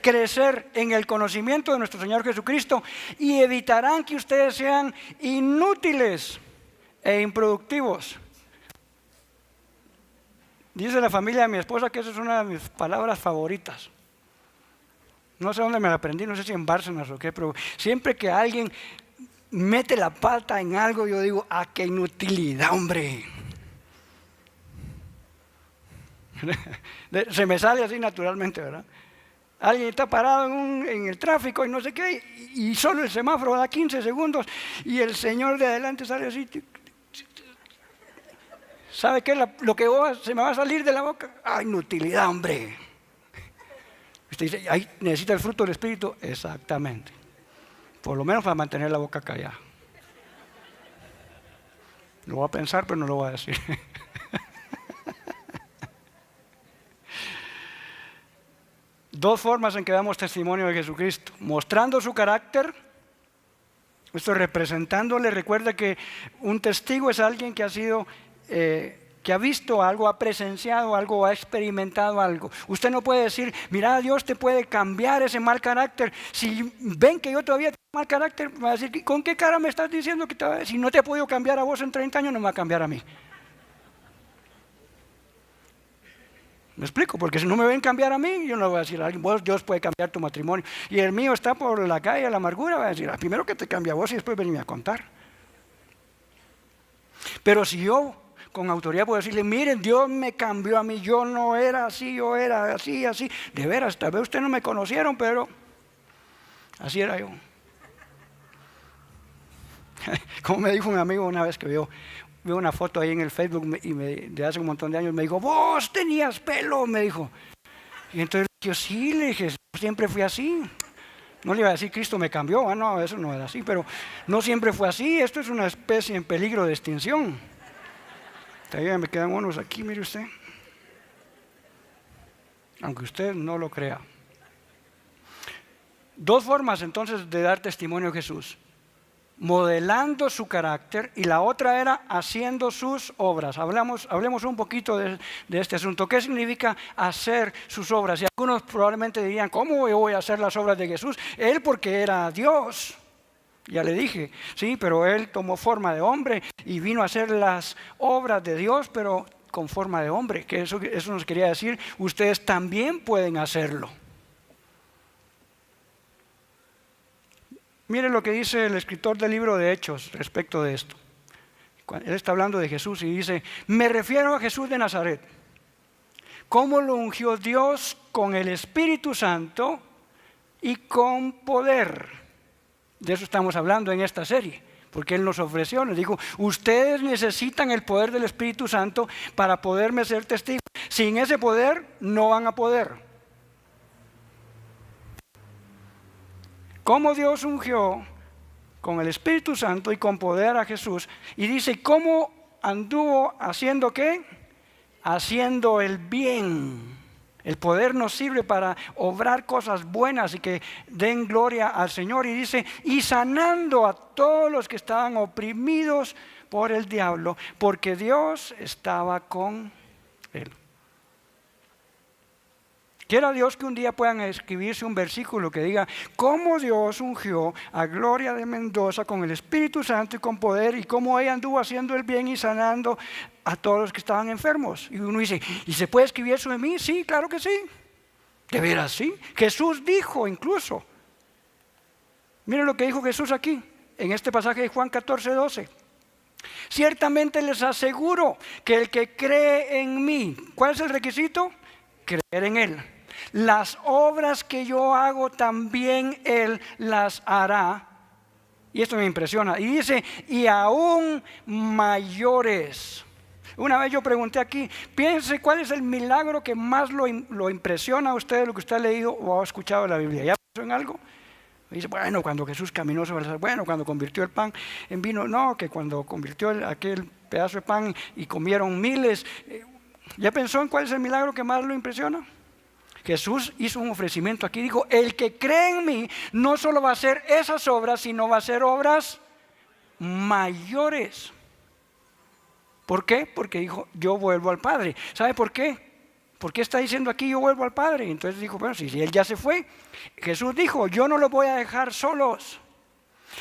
crecer en el conocimiento de nuestro Señor Jesucristo y evitarán que ustedes sean inútiles e improductivos. Dice la familia de mi esposa que esa es una de mis palabras favoritas. No sé dónde me la aprendí, no sé si en Bárcenas o qué, pero siempre que alguien mete la pata en algo, yo digo, qué inutilidad, hombre. Se me sale así naturalmente, ¿verdad? Alguien está parado en el tráfico y no sé qué, y solo el semáforo da 15 segundos y el señor de adelante sale así. ¿Sabe qué? Lo que se me va a salir de la boca. ¡Ay, inutilidad, hombre! Usted dice, ahí necesita el fruto del Espíritu. Exactamente. Por lo menos para mantener la boca callada. Lo voy a pensar, pero no lo voy a decir. Dos formas en que damos testimonio de Jesucristo. Mostrando su carácter. Esto representándole. Recuerda que un testigo es alguien que ha sido... que ha visto algo, ha presenciado algo, ha experimentado algo. Usted no puede decir, mira, Dios te puede cambiar ese mal carácter. Si ven que yo todavía tengo mal carácter, me va a decir, ¿con qué cara me estás diciendo que si no te ha podido cambiar a vos en 30 años, no me va a cambiar a mí? ¿Me explico? Porque si no me ven cambiar a mí, yo no le voy a decir a alguien, vos, Dios puede cambiar tu matrimonio. Y el mío está por la calle, la amargura, va a decir, primero que te cambie a vos y después venirme a contar. Pero si yo con autoridad puedo decirle, miren, Dios me cambió a mí, yo no era así, yo era así, así. De veras, tal vez ustedes no me conocieron, pero así era yo. Como me dijo un amigo una vez que vio una foto ahí en el Facebook de hace un montón de años, me dijo, vos tenías pelo, me dijo. Y entonces yo sí, le dije, siempre fui así. No le iba a decir, Cristo me cambió, no, eso no era así, pero no siempre fue así, esto es una especie en peligro de extinción. Todavía me quedan unos aquí, mire usted. Aunque usted no lo crea. Dos formas entonces de dar testimonio a Jesús. Modelando su carácter y la otra era haciendo sus obras. Hablemos un poquito de este asunto. ¿Qué significa hacer sus obras? Y algunos probablemente dirían, ¿cómo yo voy a hacer las obras de Jesús? Él porque era Dios. Ya le dije, sí, pero Él tomó forma de hombre y vino a hacer las obras de Dios, pero con forma de hombre. Que eso nos quería decir, ustedes también pueden hacerlo. Miren lo que dice el escritor del libro de Hechos respecto de esto. Él está hablando de Jesús y dice, me refiero a Jesús de Nazaret. ¿Cómo lo ungió Dios con el Espíritu Santo y con poder? De eso estamos hablando en esta serie, porque Él nos ofreció, nos dijo, ustedes necesitan el poder del Espíritu Santo para poderme ser testigos. Sin ese poder no van a poder. ¿Cómo Dios ungió con el Espíritu Santo y con poder a Jesús? Y dice, ¿cómo anduvo haciendo qué? Haciendo el bien. El poder nos sirve para obrar cosas buenas y que den gloria al Señor. Y dice, y sanando a todos los que estaban oprimidos por el diablo, porque Dios estaba con él. Quiera Dios que un día puedan escribirse un versículo que diga, cómo Dios ungió a Gloria de Mendoza con el Espíritu Santo y con poder, y cómo ella anduvo haciendo el bien y sanando a todos los que estaban enfermos. Y uno dice, ¿y se puede escribir eso de mí? Sí, claro que sí. ¿De veras sí? Jesús dijo incluso. Miren lo que dijo Jesús aquí, en este pasaje de Juan 14:12. Ciertamente les aseguro que el que cree en mí, ¿cuál es el requisito? Creer en Él. Las obras que yo hago también Él las hará. Y esto me impresiona. Y dice, y aún mayores. Una vez yo pregunté aquí, piense cuál es el milagro que más lo impresiona a usted de lo que usted ha leído o ha escuchado en la Biblia. ¿Ya pensó en algo? Y dice, bueno, cuando Jesús caminó sobre el... Bueno, cuando convirtió el pan en vino. No, que cuando convirtió aquel pedazo de pan y comieron miles. ¿Ya pensó en cuál es el milagro que más lo impresiona? Jesús hizo un ofrecimiento aquí, dijo, el que cree en mí no solo va a hacer esas obras, sino va a hacer obras mayores. ¿Por qué? Porque dijo, yo vuelvo al Padre. ¿Sabe por qué? ¿Por qué está diciendo aquí yo vuelvo al Padre? Entonces dijo, bueno, si Él ya se fue. Jesús dijo, yo no los voy a dejar solos.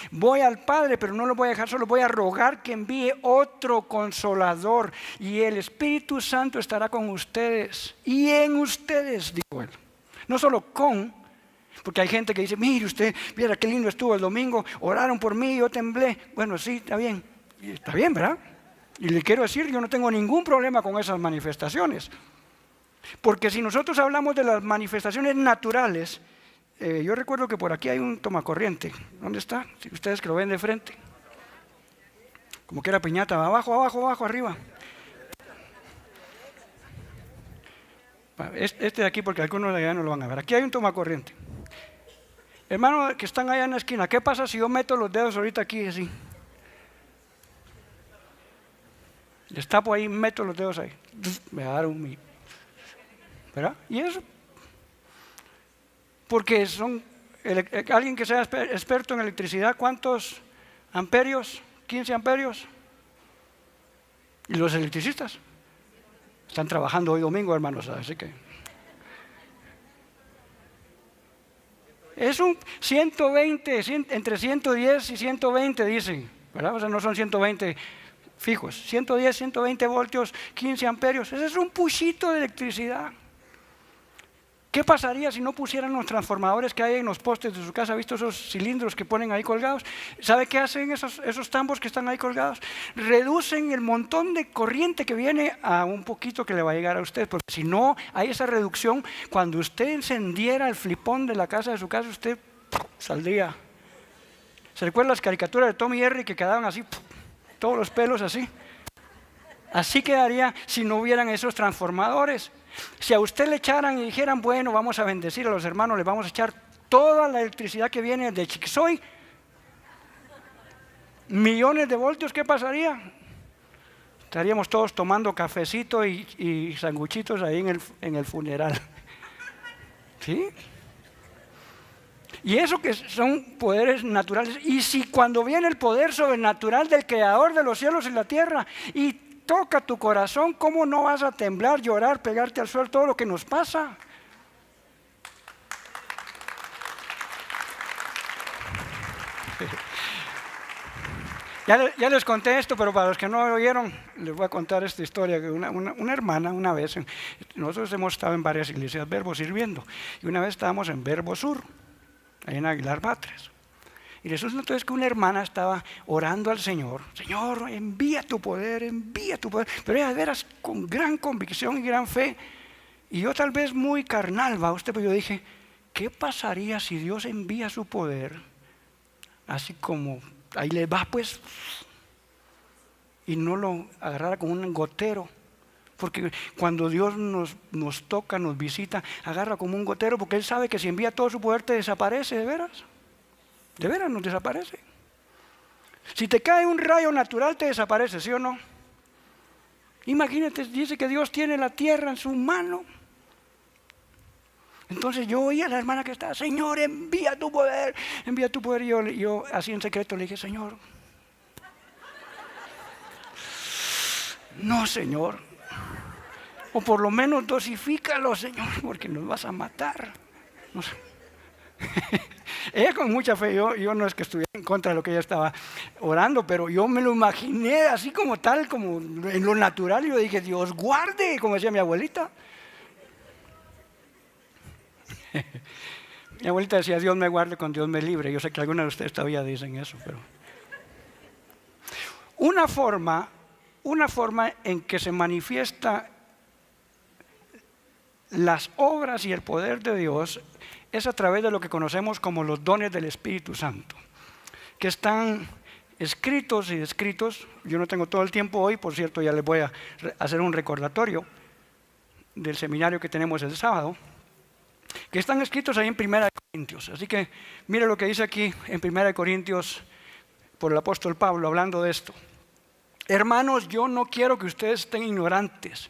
Voy al Padre, pero no lo voy a dejar solo, voy a rogar que envíe otro consolador y el Espíritu Santo estará con ustedes y en ustedes, dijo Él. No solo con, porque hay gente que dice, mire usted, viera qué lindo estuvo el domingo, oraron por mí, yo temblé. Bueno, sí, está bien, ¿verdad? Y le quiero decir, yo no tengo ningún problema con esas manifestaciones. Porque si nosotros hablamos de las manifestaciones naturales, yo recuerdo que por aquí hay un tomacorriente. ¿Dónde está? Si ustedes que lo ven de frente. Como que era piñata, abajo, abajo, abajo, arriba. Este de aquí, porque algunos de allá no lo van a ver. Aquí hay un tomacorriente. Hermano, que están allá en la esquina, ¿qué pasa si yo meto los dedos ahorita aquí así? Les tapo ahí, meto los dedos ahí. Me va a dar un... ¿Verdad? Y eso. Porque alguien que sea experto en electricidad, ¿cuántos amperios? 15 amperios. Y los electricistas están trabajando hoy domingo, hermanos, así que es un 120, entre 110 y 120 dicen, ¿verdad? O sea, no son 120 fijos, 110, 120 voltios, 15 amperios. Ese es un puchito de electricidad. ¿Qué pasaría si no pusieran los transformadores que hay en los postes de su casa? ¿Ha visto esos cilindros que ponen ahí colgados? ¿Sabe qué hacen esos tambos que están ahí colgados? Reducen el montón de corriente que viene a un poquito que le va a llegar a usted, porque si no hay esa reducción, cuando usted encendiera el flipón de la casa de su casa, usted saldría. ¿Se recuerdan las caricaturas de Tom y Jerry que quedaban así, todos los pelos así? Así quedaría si no hubieran esos transformadores. Si a usted le echaran y dijeran, bueno, vamos a bendecir a los hermanos, les vamos a echar toda la electricidad que viene de Chicxoy, millones de voltios, ¿qué pasaría? Estaríamos todos tomando cafecito y sanguchitos ahí en el funeral. ¿Sí? Y eso que son poderes naturales. Y si cuando viene el poder sobrenatural del Creador de los cielos y la tierra y toca tu corazón, ¿cómo no vas a temblar, llorar, pegarte al suelo, todo lo que nos pasa? Ya les conté esto, pero para los que no lo oyeron, les voy a contar esta historia. Que una hermana, una vez, nosotros hemos estado en varias iglesias Verbo sirviendo, y una vez estábamos en Verbo Sur, ahí en Aguilar Batres. Y resulta entonces que una hermana estaba orando al Señor, Señor, envía tu poder, pero ella de veras con gran convicción y gran fe, y yo tal vez muy carnal, va usted, pero yo dije, ¿qué pasaría si Dios envía su poder, así como, ahí le va pues, y no lo agarrara con un gotero? Porque cuando Dios nos toca, nos visita, agarra como un gotero, porque Él sabe que si envía todo su poder te desaparece, de veras. De veras nos desaparece. Si te cae un rayo natural te desaparece, ¿sí o no? Imagínate, dice que Dios tiene la tierra en su mano. Entonces yo oí a la hermana que estaba, Señor, envía tu poder. Y yo así en secreto le dije, Señor, no, Señor, o por lo menos dosifícalo, Señor, porque nos vas a matar. No sé. Ella con mucha fe, yo no es que estuviera en contra de lo que ella estaba orando, pero yo me lo imaginé así como tal, como en lo natural, y yo dije, Dios guarde, como decía mi abuelita. Mi abuelita decía, Dios me guarde con Dios me libre. Yo sé que algunos de ustedes todavía dicen eso, pero una forma en que se manifiesta las obras y el poder de Dios es a través de lo que conocemos como los dones del Espíritu Santo, que están escritos y descritos. Yo no tengo todo el tiempo hoy, por cierto, ya les voy a hacer un recordatorio del seminario que tenemos el sábado, que están escritos ahí en 1 Corintios. Así que mire lo que dice aquí en 1 Corintios por el apóstol Pablo, hablando de esto. Hermanos, yo no quiero que ustedes estén ignorantes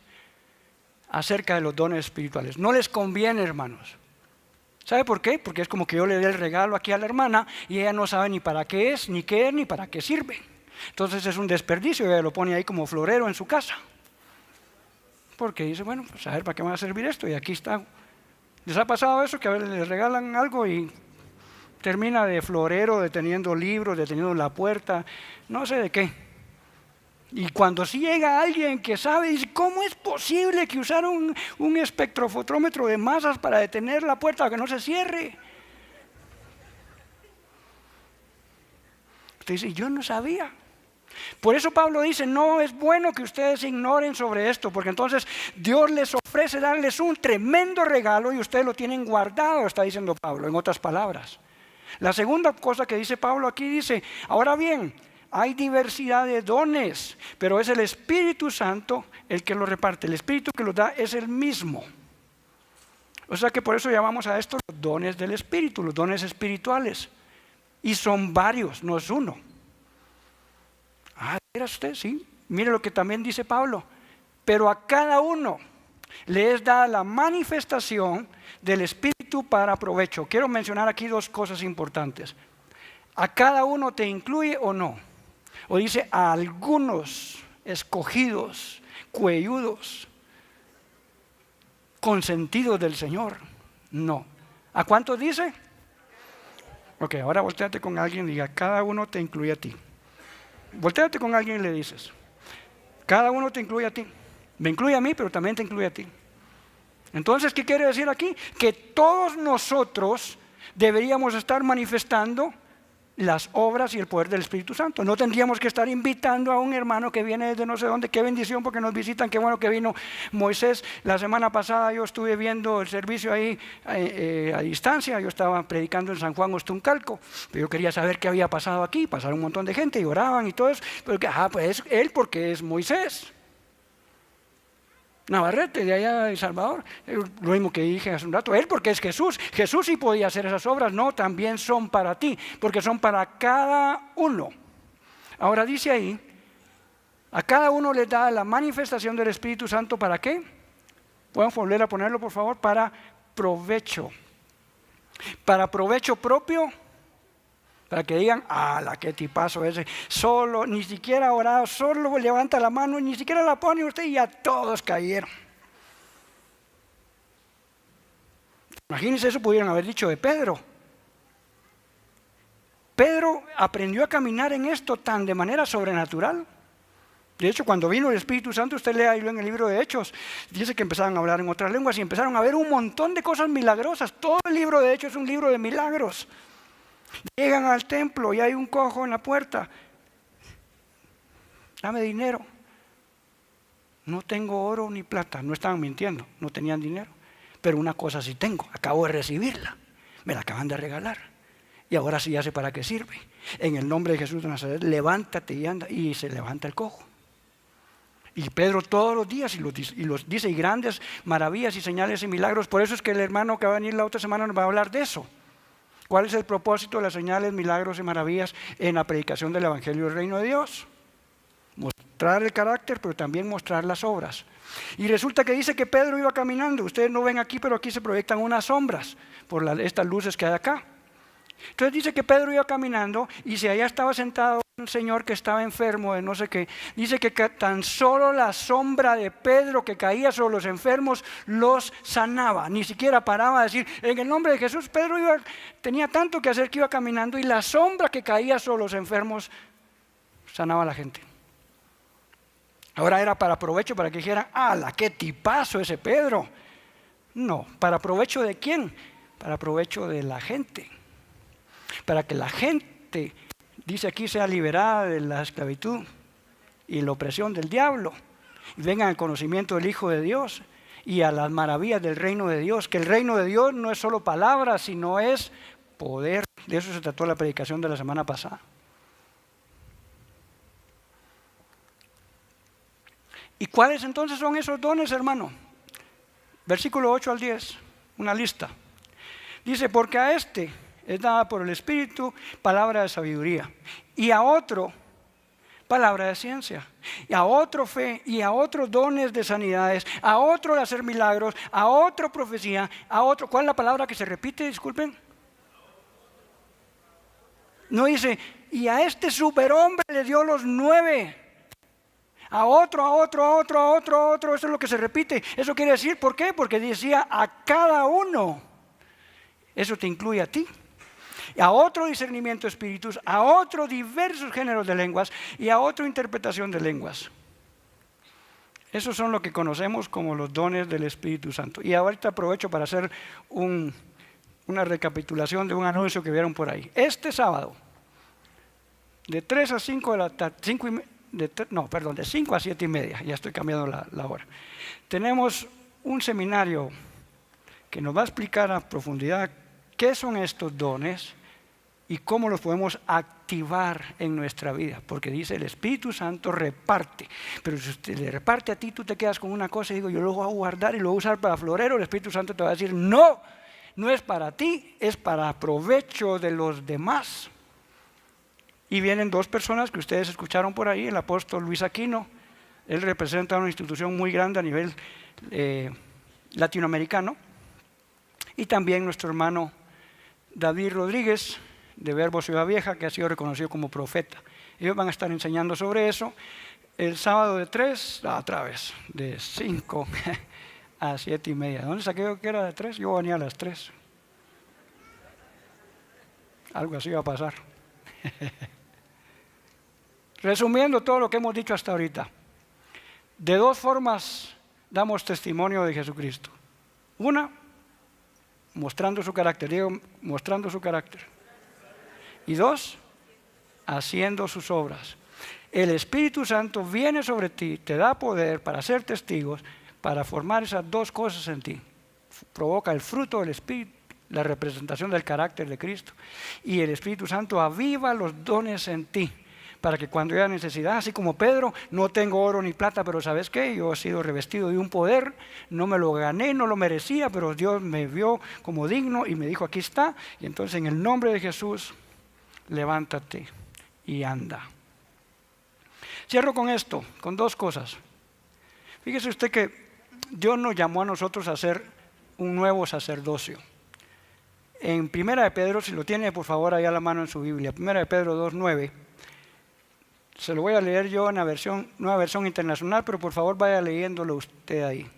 acerca de los dones espirituales. No les conviene, hermanos. ¿Sabe por qué? Porque es como que yo le dé el regalo aquí a la hermana y ella no sabe ni para qué es, ni qué es, ni para qué sirve. Entonces es un desperdicio, ella lo pone ahí como florero en su casa. Porque dice, bueno, pues a ver, ¿para qué me va a servir esto? Y aquí está. ¿Les ha pasado eso? Que a veces les regalan algo y termina de florero, deteniendo libros, deteniendo la puerta, no sé de qué. Y cuando sí llega alguien que sabe, dice, ¿cómo es posible que usaron un espectrofotómetro de masas para detener la puerta para que no se cierre? Usted dice, yo no sabía. Por eso Pablo dice, no es bueno que ustedes ignoren sobre esto, porque entonces Dios les ofrece darles un tremendo regalo y ustedes lo tienen guardado, está diciendo Pablo, en otras palabras. La segunda cosa que dice Pablo aquí dice, ahora bien, hay diversidad de dones, pero es el Espíritu Santo el que los reparte. El Espíritu que los da es el mismo. O sea que por eso llamamos a esto los dones del Espíritu, los dones espirituales. Y son varios, no es uno. ¿Era usted? Sí. Mire lo que también dice Pablo. Pero a cada uno le es dada la manifestación del Espíritu para provecho. Quiero mencionar aquí dos cosas importantes. ¿A cada uno te incluye o no? O dice a algunos escogidos, cuelludos, consentidos del Señor. No. ¿A cuántos dice? Ok, ahora volteate con alguien y diga, cada uno te incluye a ti. Volteate con alguien y le dices, cada uno te incluye a ti. Me incluye a mí, pero también te incluye a ti. Entonces, ¿qué quiere decir aquí? Que todos nosotros deberíamos estar manifestando las obras y el poder del Espíritu Santo. No tendríamos que estar invitando a un hermano que viene desde no sé dónde. Qué bendición porque nos visitan, qué bueno que vino Moisés. La semana pasada yo estuve viendo el servicio ahí a distancia. Yo estaba predicando en San Juan Ostuncalco, pero yo quería saber qué había pasado aquí. Pasaron un montón de gente y oraban y todo eso, pero pues él porque es Moisés Navarrete de allá de El Salvador. Lo mismo que dije hace un rato, él porque es Jesús. Jesús sí podía hacer esas obras. No, también son para ti, porque son para cada uno. Ahora dice ahí, a cada uno le da la manifestación del Espíritu Santo. ¿Para qué? ¿Pueden volver a ponerlo, por favor? Para provecho. Para provecho propio. Para que digan, qué tipazo ese. Solo, ni siquiera ha orado, solo levanta la mano, ni siquiera la pone usted y ya todos cayeron. Imagínense, eso pudieran haber dicho de Pedro. Pedro aprendió a caminar en esto tan de manera sobrenatural. De hecho, cuando vino el Espíritu Santo, usted lea en el libro de Hechos, dice que empezaron a hablar en otras lenguas y empezaron a ver un montón de cosas milagrosas. Todo el libro de Hechos es un libro de milagros. Llegan al templo y hay un cojo en la puerta. Dame dinero. No tengo oro ni plata. No estaban mintiendo, no tenían dinero. Pero una cosa sí tengo, acabo de recibirla. Me la acaban de regalar. Y ahora sí ya sé para qué sirve. En el nombre de Jesús de Nazaret, levántate y anda. Y se levanta el cojo. Y Pedro todos los días y los dice, y grandes maravillas y señales y milagros. Por eso es que el hermano que va a venir la otra semana nos va a hablar de eso. ¿Cuál es el propósito de las señales, milagros y maravillas en la predicación del Evangelio del Reino de Dios? Mostrar el carácter, pero también mostrar las obras. Y resulta que dice que Pedro iba caminando. Ustedes no ven aquí, pero aquí se proyectan unas sombras por estas luces que hay acá. Entonces dice que Pedro iba caminando y si allá estaba sentado un señor que estaba enfermo de no sé qué, dice que tan solo la sombra de Pedro que caía sobre los enfermos los sanaba, ni siquiera paraba a decir en el nombre de Jesús. Pedro tenía tanto que hacer que iba caminando y la sombra que caía sobre los enfermos sanaba a la gente. Ahora era para provecho, para que dijeran, qué tipazo ese Pedro. No, ¿para provecho de quién? Para provecho de la gente. Para que la gente, dice aquí, sea liberada de la esclavitud y la opresión del diablo y vengan al conocimiento del Hijo de Dios y a las maravillas del reino de Dios. Que el reino de Dios no es solo palabras, sino es poder. De eso se trató la predicación de la semana pasada. ¿Y cuáles entonces son esos dones, hermano? Versículo 8 al 10, una lista. Dice, porque a este es dada por el Espíritu palabra de sabiduría, y a otro palabra de ciencia, y a otro fe, y a otros dones de sanidades, a otro de hacer milagros, a otro profecía, a otro. ¿Cuál es la palabra que se repite? Disculpen. No dice, y a este superhombre le dio los 9. A otro, a otro, a otro, a otro, a otro. Eso es lo que se repite. Eso quiere decir, ¿por qué? Porque decía a cada uno. Eso te incluye a ti. A otro discernimiento de espíritus, a otro diversos géneros de lenguas y a otro interpretación de lenguas. Esos son lo que conocemos como los dones del Espíritu Santo. Y ahorita aprovecho para hacer una recapitulación de un anuncio que vieron por ahí. Este sábado, de 3 a 5 de la tarde, de 5 a 7 y media, ya estoy cambiando la hora. Tenemos un seminario que nos va a explicar a profundidad qué son estos dones y cómo los podemos activar en nuestra vida, porque dice el Espíritu Santo reparte, pero si usted le reparte a ti, tú te quedas con una cosa y digo, yo lo voy a guardar y lo voy a usar para florero, el Espíritu Santo te va a decir, no, no es para ti, es para provecho de los demás. Y vienen dos personas que ustedes escucharon por ahí, el apóstol Luis Aquino, él representa una institución muy grande a nivel latinoamericano, y también nuestro hermano David Rodríguez, de Verbo Ciudad Vieja, que ha sido reconocido como profeta. Ellos van a estar enseñando sobre eso el sábado de 5 a 7 y media. ¿Dónde saqué yo que era de 3? Yo venía a las 3. Algo así va a pasar. Resumiendo todo lo que hemos dicho hasta ahorita, de dos formas damos testimonio de Jesucristo. Una, mostrando su carácter, digo, mostrando su carácter. Y dos, haciendo sus obras. El Espíritu Santo viene sobre ti, te da poder para ser testigos, para formar esas dos cosas en ti. Provoca el fruto del Espíritu, la representación del carácter de Cristo. Y el Espíritu Santo aviva los dones en ti, para que cuando haya necesidad, así como Pedro, no tengo oro ni plata, pero ¿sabes qué? Yo he sido revestido de un poder, no me lo gané, no lo merecía, pero Dios me vio como digno y me dijo, aquí está. Y entonces en el nombre de Jesús, levántate y anda. Cierro con esto, con dos cosas. Fíjese usted que Dios nos llamó a nosotros a ser un nuevo sacerdocio. En Primera de Pedro, si lo tiene por favor ahí a la mano en su Biblia, Primera de Pedro 2:9, se lo voy a leer yo en la nueva versión internacional, pero por favor vaya leyéndolo usted ahí.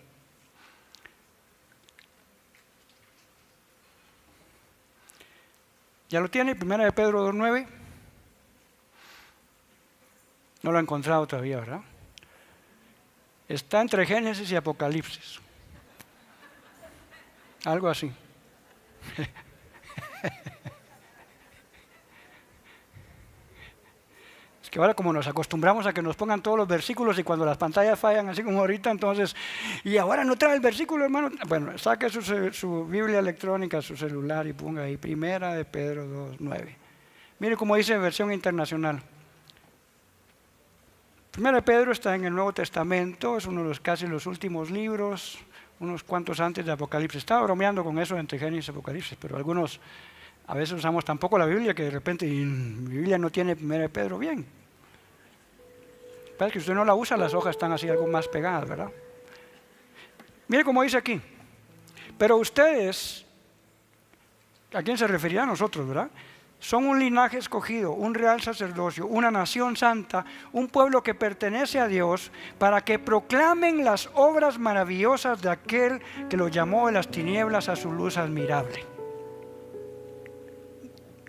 ¿Ya lo tiene? Primera de Pedro 2:9. No lo ha encontrado todavía, ¿verdad? Está entre Génesis y Apocalipsis. Algo así. Es que ahora como nos acostumbramos a que nos pongan todos los versículos y cuando las pantallas fallan, así como ahorita, entonces, y ahora no trae el versículo, hermano. Bueno, saque su Biblia electrónica, su celular y ponga ahí, Primera de Pedro 2:9. Mire cómo dice versión internacional. Primera de Pedro está en el Nuevo Testamento, es uno de casi los últimos libros, unos cuantos antes de Apocalipsis. Estaba bromeando con eso entre Génesis y Apocalipsis, pero algunos a veces usamos tan poco la Biblia que de repente mi Biblia no tiene Primera de Pedro bien. Parece que usted no la usa, las hojas están así algo más pegadas, ¿verdad? Mire cómo dice aquí. Pero ustedes, ¿a quién se refería? A nosotros, ¿verdad? Son un linaje escogido, un real sacerdocio, una nación santa, un pueblo que pertenece a Dios, para que proclamen las obras maravillosas de aquel que los llamó de las tinieblas a su luz admirable.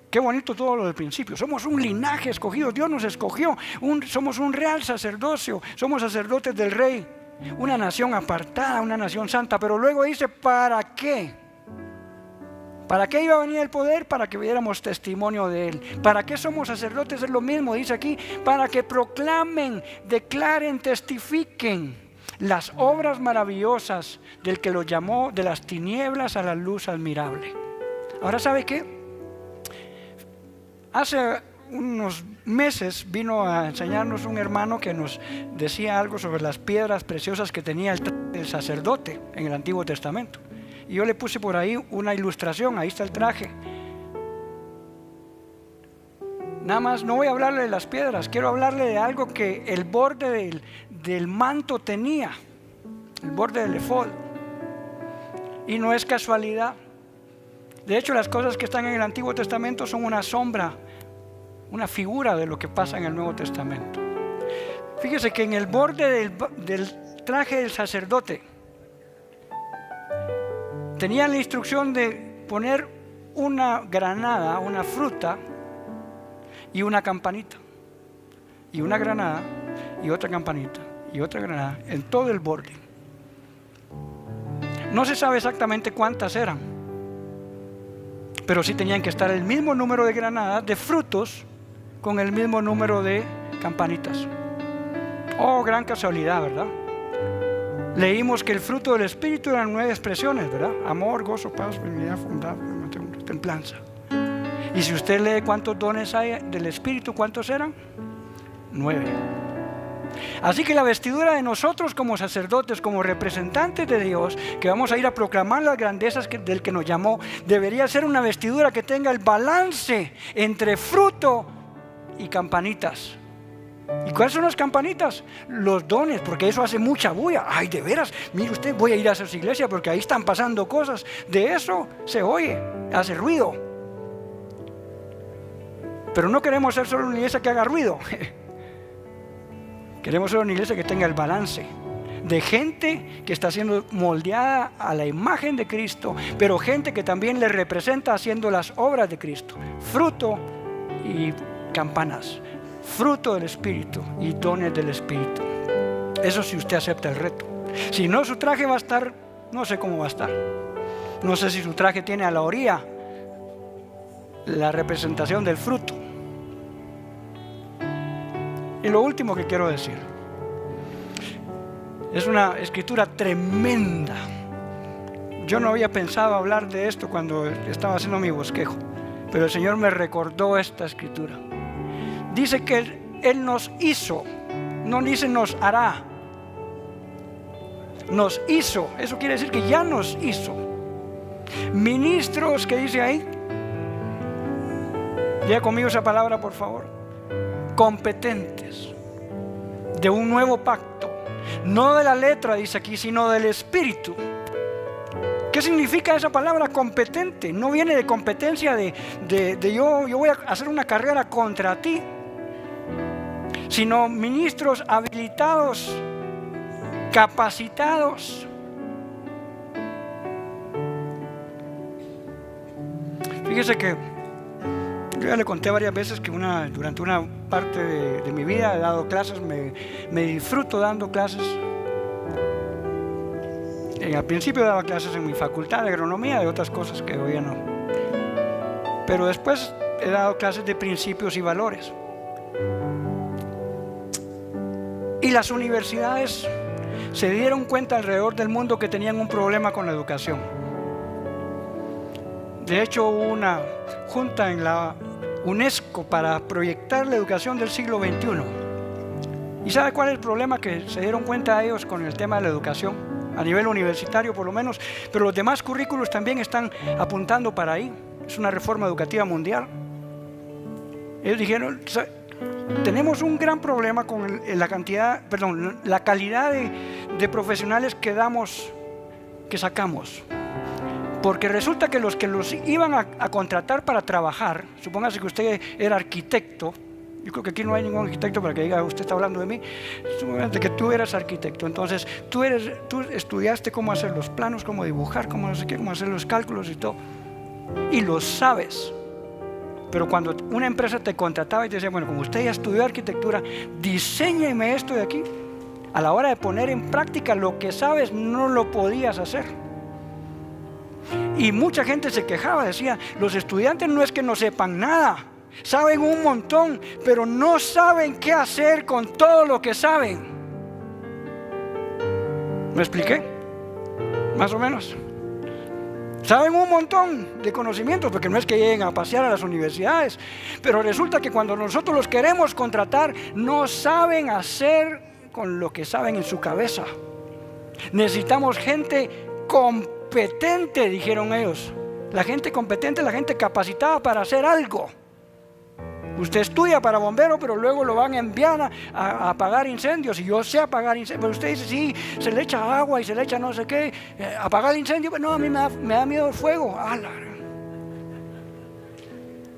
Qué bonito todo lo del principio. Somos un linaje escogido, Dios nos escogió, somos un real sacerdocio, somos sacerdotes del Rey, una nación apartada, una nación santa. Pero luego dice, ¿para qué? ¿Para qué iba a venir el poder? Para que diéramos testimonio de Él. ¿Para qué somos sacerdotes? Es lo mismo, dice aquí, para que proclamen, declaren, testifiquen las obras maravillosas del que los llamó de las tinieblas a la luz admirable. Ahora, ¿sabe qué? Hace unos meses vino a enseñarnos un hermano que nos decía algo sobre las piedras preciosas que tenía el sacerdote en el Antiguo Testamento. Y yo le puse por ahí una ilustración, ahí está el traje. Nada más, no voy a hablarle de las piedras, quiero hablarle de algo que el borde del manto tenía, el borde del efod. Y no es casualidad. De hecho, las cosas que están en el Antiguo Testamento son una sombra, una figura de lo que pasa en el Nuevo Testamento. Fíjese que en el borde del traje del sacerdote tenían la instrucción de poner una granada, una fruta y una campanita, y una granada y otra campanita y otra granada en todo el borde. No se sabe exactamente cuántas eran, pero sí tenían que estar el mismo número de granadas, de frutos, con el mismo número de campanitas. Oh, gran casualidad, ¿verdad? Leímos que el fruto del Espíritu eran 9 expresiones, ¿verdad? Amor, gozo, paz, benignidad, bondad, templanza. Y si usted lee cuántos dones hay del Espíritu, ¿cuántos eran? 9. Así que la vestidura de nosotros como sacerdotes, como representantes de Dios, que vamos a ir a proclamar las grandezas del que nos llamó, debería ser una vestidura que tenga el balance entre fruto y campanitas. ¿Y cuáles son las campanitas? Los dones, porque eso hace mucha bulla. Ay, de veras, mire usted, voy a ir a esas iglesias porque ahí están pasando cosas. De eso se oye, hace ruido. Pero no queremos ser solo una iglesia que haga ruido. Queremos ser una iglesia que tenga el balance de gente que está siendo moldeada a la imagen de Cristo, pero gente que también le representa haciendo las obras de Cristo. Fruto y campanas, fruto del Espíritu y dones del Espíritu. Eso si usted acepta el reto. Si no, su traje va a estar, no sé cómo va a estar. No sé si su traje tiene a la orilla la representación del fruto. Y lo último que quiero decir, es una escritura tremenda. Yo no había pensado hablar de esto cuando estaba haciendo mi bosquejo, pero el Señor me recordó esta escritura. Dice que Él nos hizo, no dice nos hará. Nos hizo, eso quiere decir que ya nos hizo ministros, ¿qué dice ahí? Lea conmigo esa palabra, por favor. Competentes de un nuevo pacto, no de la letra, dice aquí, sino del Espíritu. ¿Qué significa esa palabra competente? No viene de competencia de yo voy a hacer una carrera contra ti, sino ministros habilitados, capacitados. Fíjese que yo ya le conté varias veces que durante una parte de mi vida he dado clases, me disfruto dando clases. Al principio daba clases en mi facultad de agronomía, de otras cosas que hoy ya no. Pero después he dado clases de principios y valores. Y las universidades se dieron cuenta alrededor del mundo que tenían un problema con la educación. De hecho, hubo una junta en la UNESCO para proyectar la educación del siglo XXI. ¿Y sabe cuál es el problema que se dieron cuenta ellos con el tema de la educación? A nivel universitario por lo menos, pero los demás currículos también están apuntando para ahí. Es una reforma educativa mundial. Ellos dijeron, tenemos un gran problema con la calidad de profesionales que sacamos. Porque resulta que los iban a contratar para trabajar, supóngase que usted era arquitecto, yo creo que aquí no hay ningún arquitecto para que diga usted está hablando de mí, supóngase que tú eras arquitecto, entonces tú estudiaste cómo hacer los planos, cómo dibujar, cómo hacer los cálculos y todo, y lo sabes. Pero cuando una empresa te contrataba y te decía, bueno, como usted ya estudió arquitectura, diséñeme esto de aquí, a la hora de poner en práctica lo que sabes no lo podías hacer. Y mucha gente se quejaba, decía, los estudiantes no es que no sepan nada, saben un montón, pero no saben qué hacer con todo lo que saben. ¿Me expliqué? Más o menos. Saben un montón de conocimientos, porque no es que lleguen a pasear a las universidades, pero resulta que cuando nosotros los queremos contratar, no saben hacer con lo que saben en su cabeza. Necesitamos gente competente, dijeron ellos. La gente competente es la gente capacitada para hacer algo. Usted estudia para bombero, pero luego lo van a enviar a apagar incendios. Y yo sé apagar incendios, pero usted dice, sí, se le echa agua y se le echa no sé qué, apagar incendios. No, a mí me da miedo el fuego.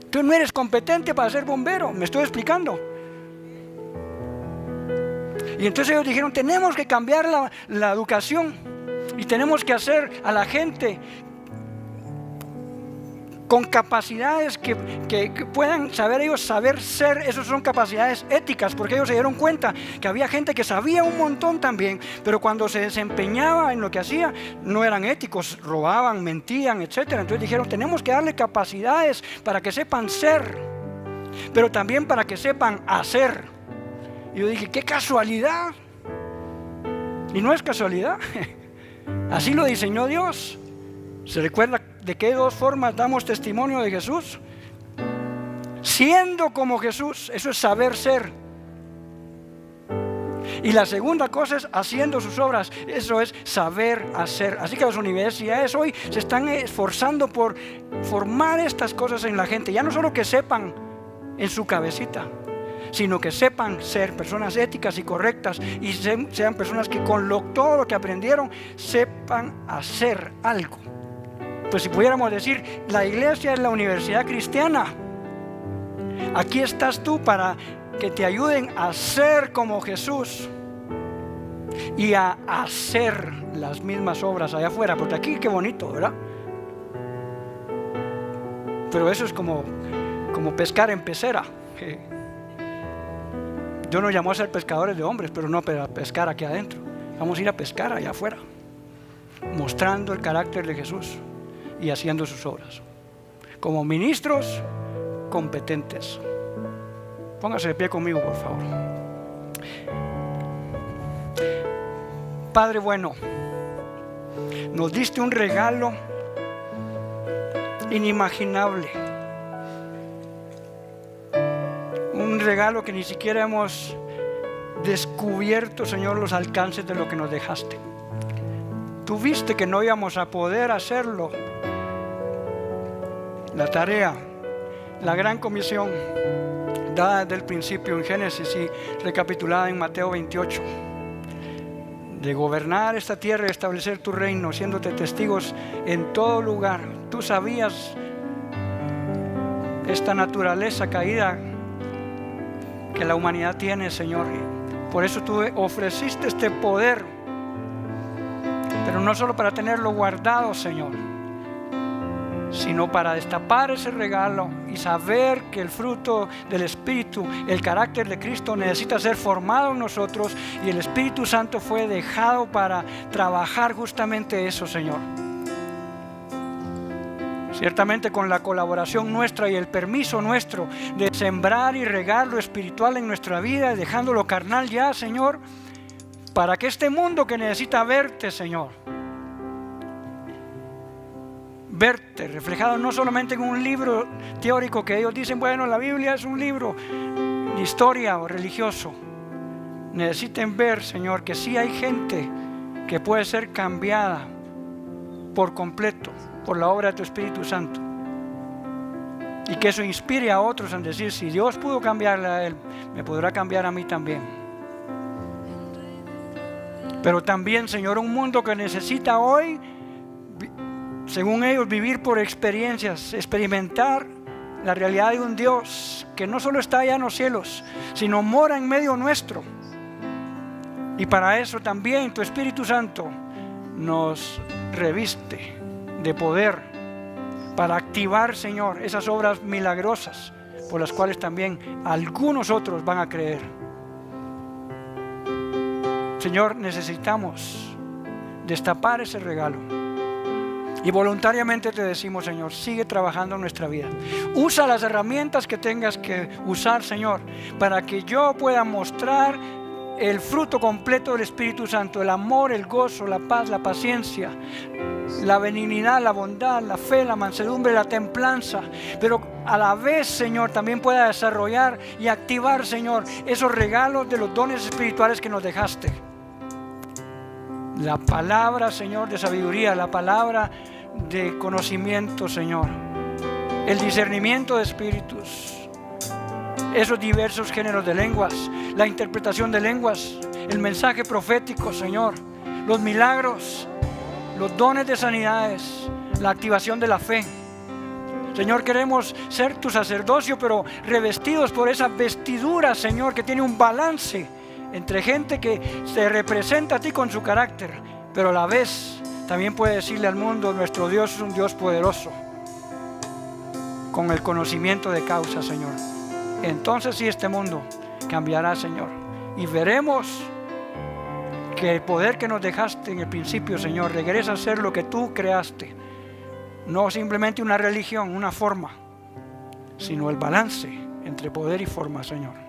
Tú no eres competente para ser bombero, me estoy explicando. Y entonces ellos dijeron, tenemos que cambiar la educación y tenemos que hacer a la gente con capacidades que puedan saber ser. Esas son capacidades éticas, porque ellos se dieron cuenta que había gente que sabía un montón también, pero cuando se desempeñaba en lo que hacía no eran éticos, robaban, mentían, etcétera. Entonces dijeron, tenemos que darle capacidades para que sepan ser, pero también para que sepan hacer. Y yo dije, qué casualidad. Y no es casualidad. Así lo diseñó Dios. ¿Se recuerda de qué dos formas damos testimonio de Jesús? siendo como Jesús. Eso es saber ser. Y la segunda cosa es haciendo sus obras. Eso es saber hacer. Así que las universidades hoy se están esforzando por formar estas cosas en la gente. Ya no solo que sepan en su cabecita, sino que sepan ser personas éticas y correctas, y sean personas que con todo lo que aprendieron sepan hacer algo. Pues si pudiéramos decir, la iglesia es la universidad cristiana. Aquí estás tú para que te ayuden a ser como Jesús y a hacer las mismas obras allá afuera. Porque aquí qué bonito, ¿verdad? Pero eso es como pescar en pecera. Dios nos llamó a ser pescadores de hombres, pero no para pescar aquí adentro. Vamos a ir a pescar allá afuera, mostrando el carácter de Jesús y haciendo sus obras como ministros competentes. Póngase de pie conmigo, por favor. Padre bueno, nos diste un regalo inimaginable, un regalo que ni siquiera hemos descubierto, Señor, los alcances de lo que nos dejaste. Tú viste que no íbamos a poder hacerlo. La tarea, la gran comisión dada desde el principio en Génesis y recapitulada en Mateo 28, de gobernar esta tierra y establecer tu reino, siéndote testigos en todo lugar. Tú sabías esta naturaleza caída que la humanidad tiene, Señor. Por eso tú ofreciste este poder, pero no solo para tenerlo guardado, Señor, sino para destapar ese regalo y saber que el fruto del Espíritu, el carácter de Cristo, necesita ser formado en nosotros, y el Espíritu Santo fue dejado para trabajar justamente eso, Señor. Ciertamente con la colaboración nuestra y el permiso nuestro de sembrar y regar lo espiritual en nuestra vida, dejando lo carnal ya, Señor, para que este mundo que necesita verte, Señor, verte reflejado no solamente en un libro teórico que ellos dicen, bueno, la Biblia es un libro de historia o religioso. Necesiten ver, Señor, que sí hay gente que puede ser cambiada por completo por la obra de tu Espíritu Santo, y que eso inspire a otros en decir, si Dios pudo cambiarle a él, me podrá cambiar a mí también. Pero también, Señor, un mundo que necesita hoy, según ellos, vivir por experiencias, experimentar la realidad de un Dios que no solo está allá en los cielos, sino mora en medio nuestro. Y para eso también tu Espíritu Santo nos reviste de poder para activar, Señor, esas obras milagrosas por las cuales también algunos otros van a creer. Señor, necesitamos destapar ese regalo. Y voluntariamente te decimos, Señor, sigue trabajando en nuestra vida. Usa las herramientas que tengas que usar, Señor, para que yo pueda mostrar el fruto completo del Espíritu Santo: el amor, el gozo, la paz, la paciencia, la benignidad, la bondad, la fe, la mansedumbre, la templanza. Pero a la vez, Señor, también pueda desarrollar y activar, Señor, esos regalos de los dones espirituales que nos dejaste. La palabra, Señor, de sabiduría, la palabra de conocimiento, Señor, el discernimiento de espíritus, esos diversos géneros de lenguas, la interpretación de lenguas, el mensaje profético, Señor, los milagros, los dones de sanidades, la activación de la fe. Señor, queremos ser tu sacerdocio, pero revestidos por esa vestidura, Señor, que tiene un balance entre gente que se representa a ti con su carácter, pero a la vez también puede decirle al mundo: nuestro Dios es un Dios poderoso, con el conocimiento de causa, Señor. Entonces sí, este mundo cambiará, Señor, y veremos que el poder que nos dejaste en el principio, Señor, regresa a ser lo que tú creaste, no simplemente una religión, una forma, sino el balance entre poder y forma, Señor.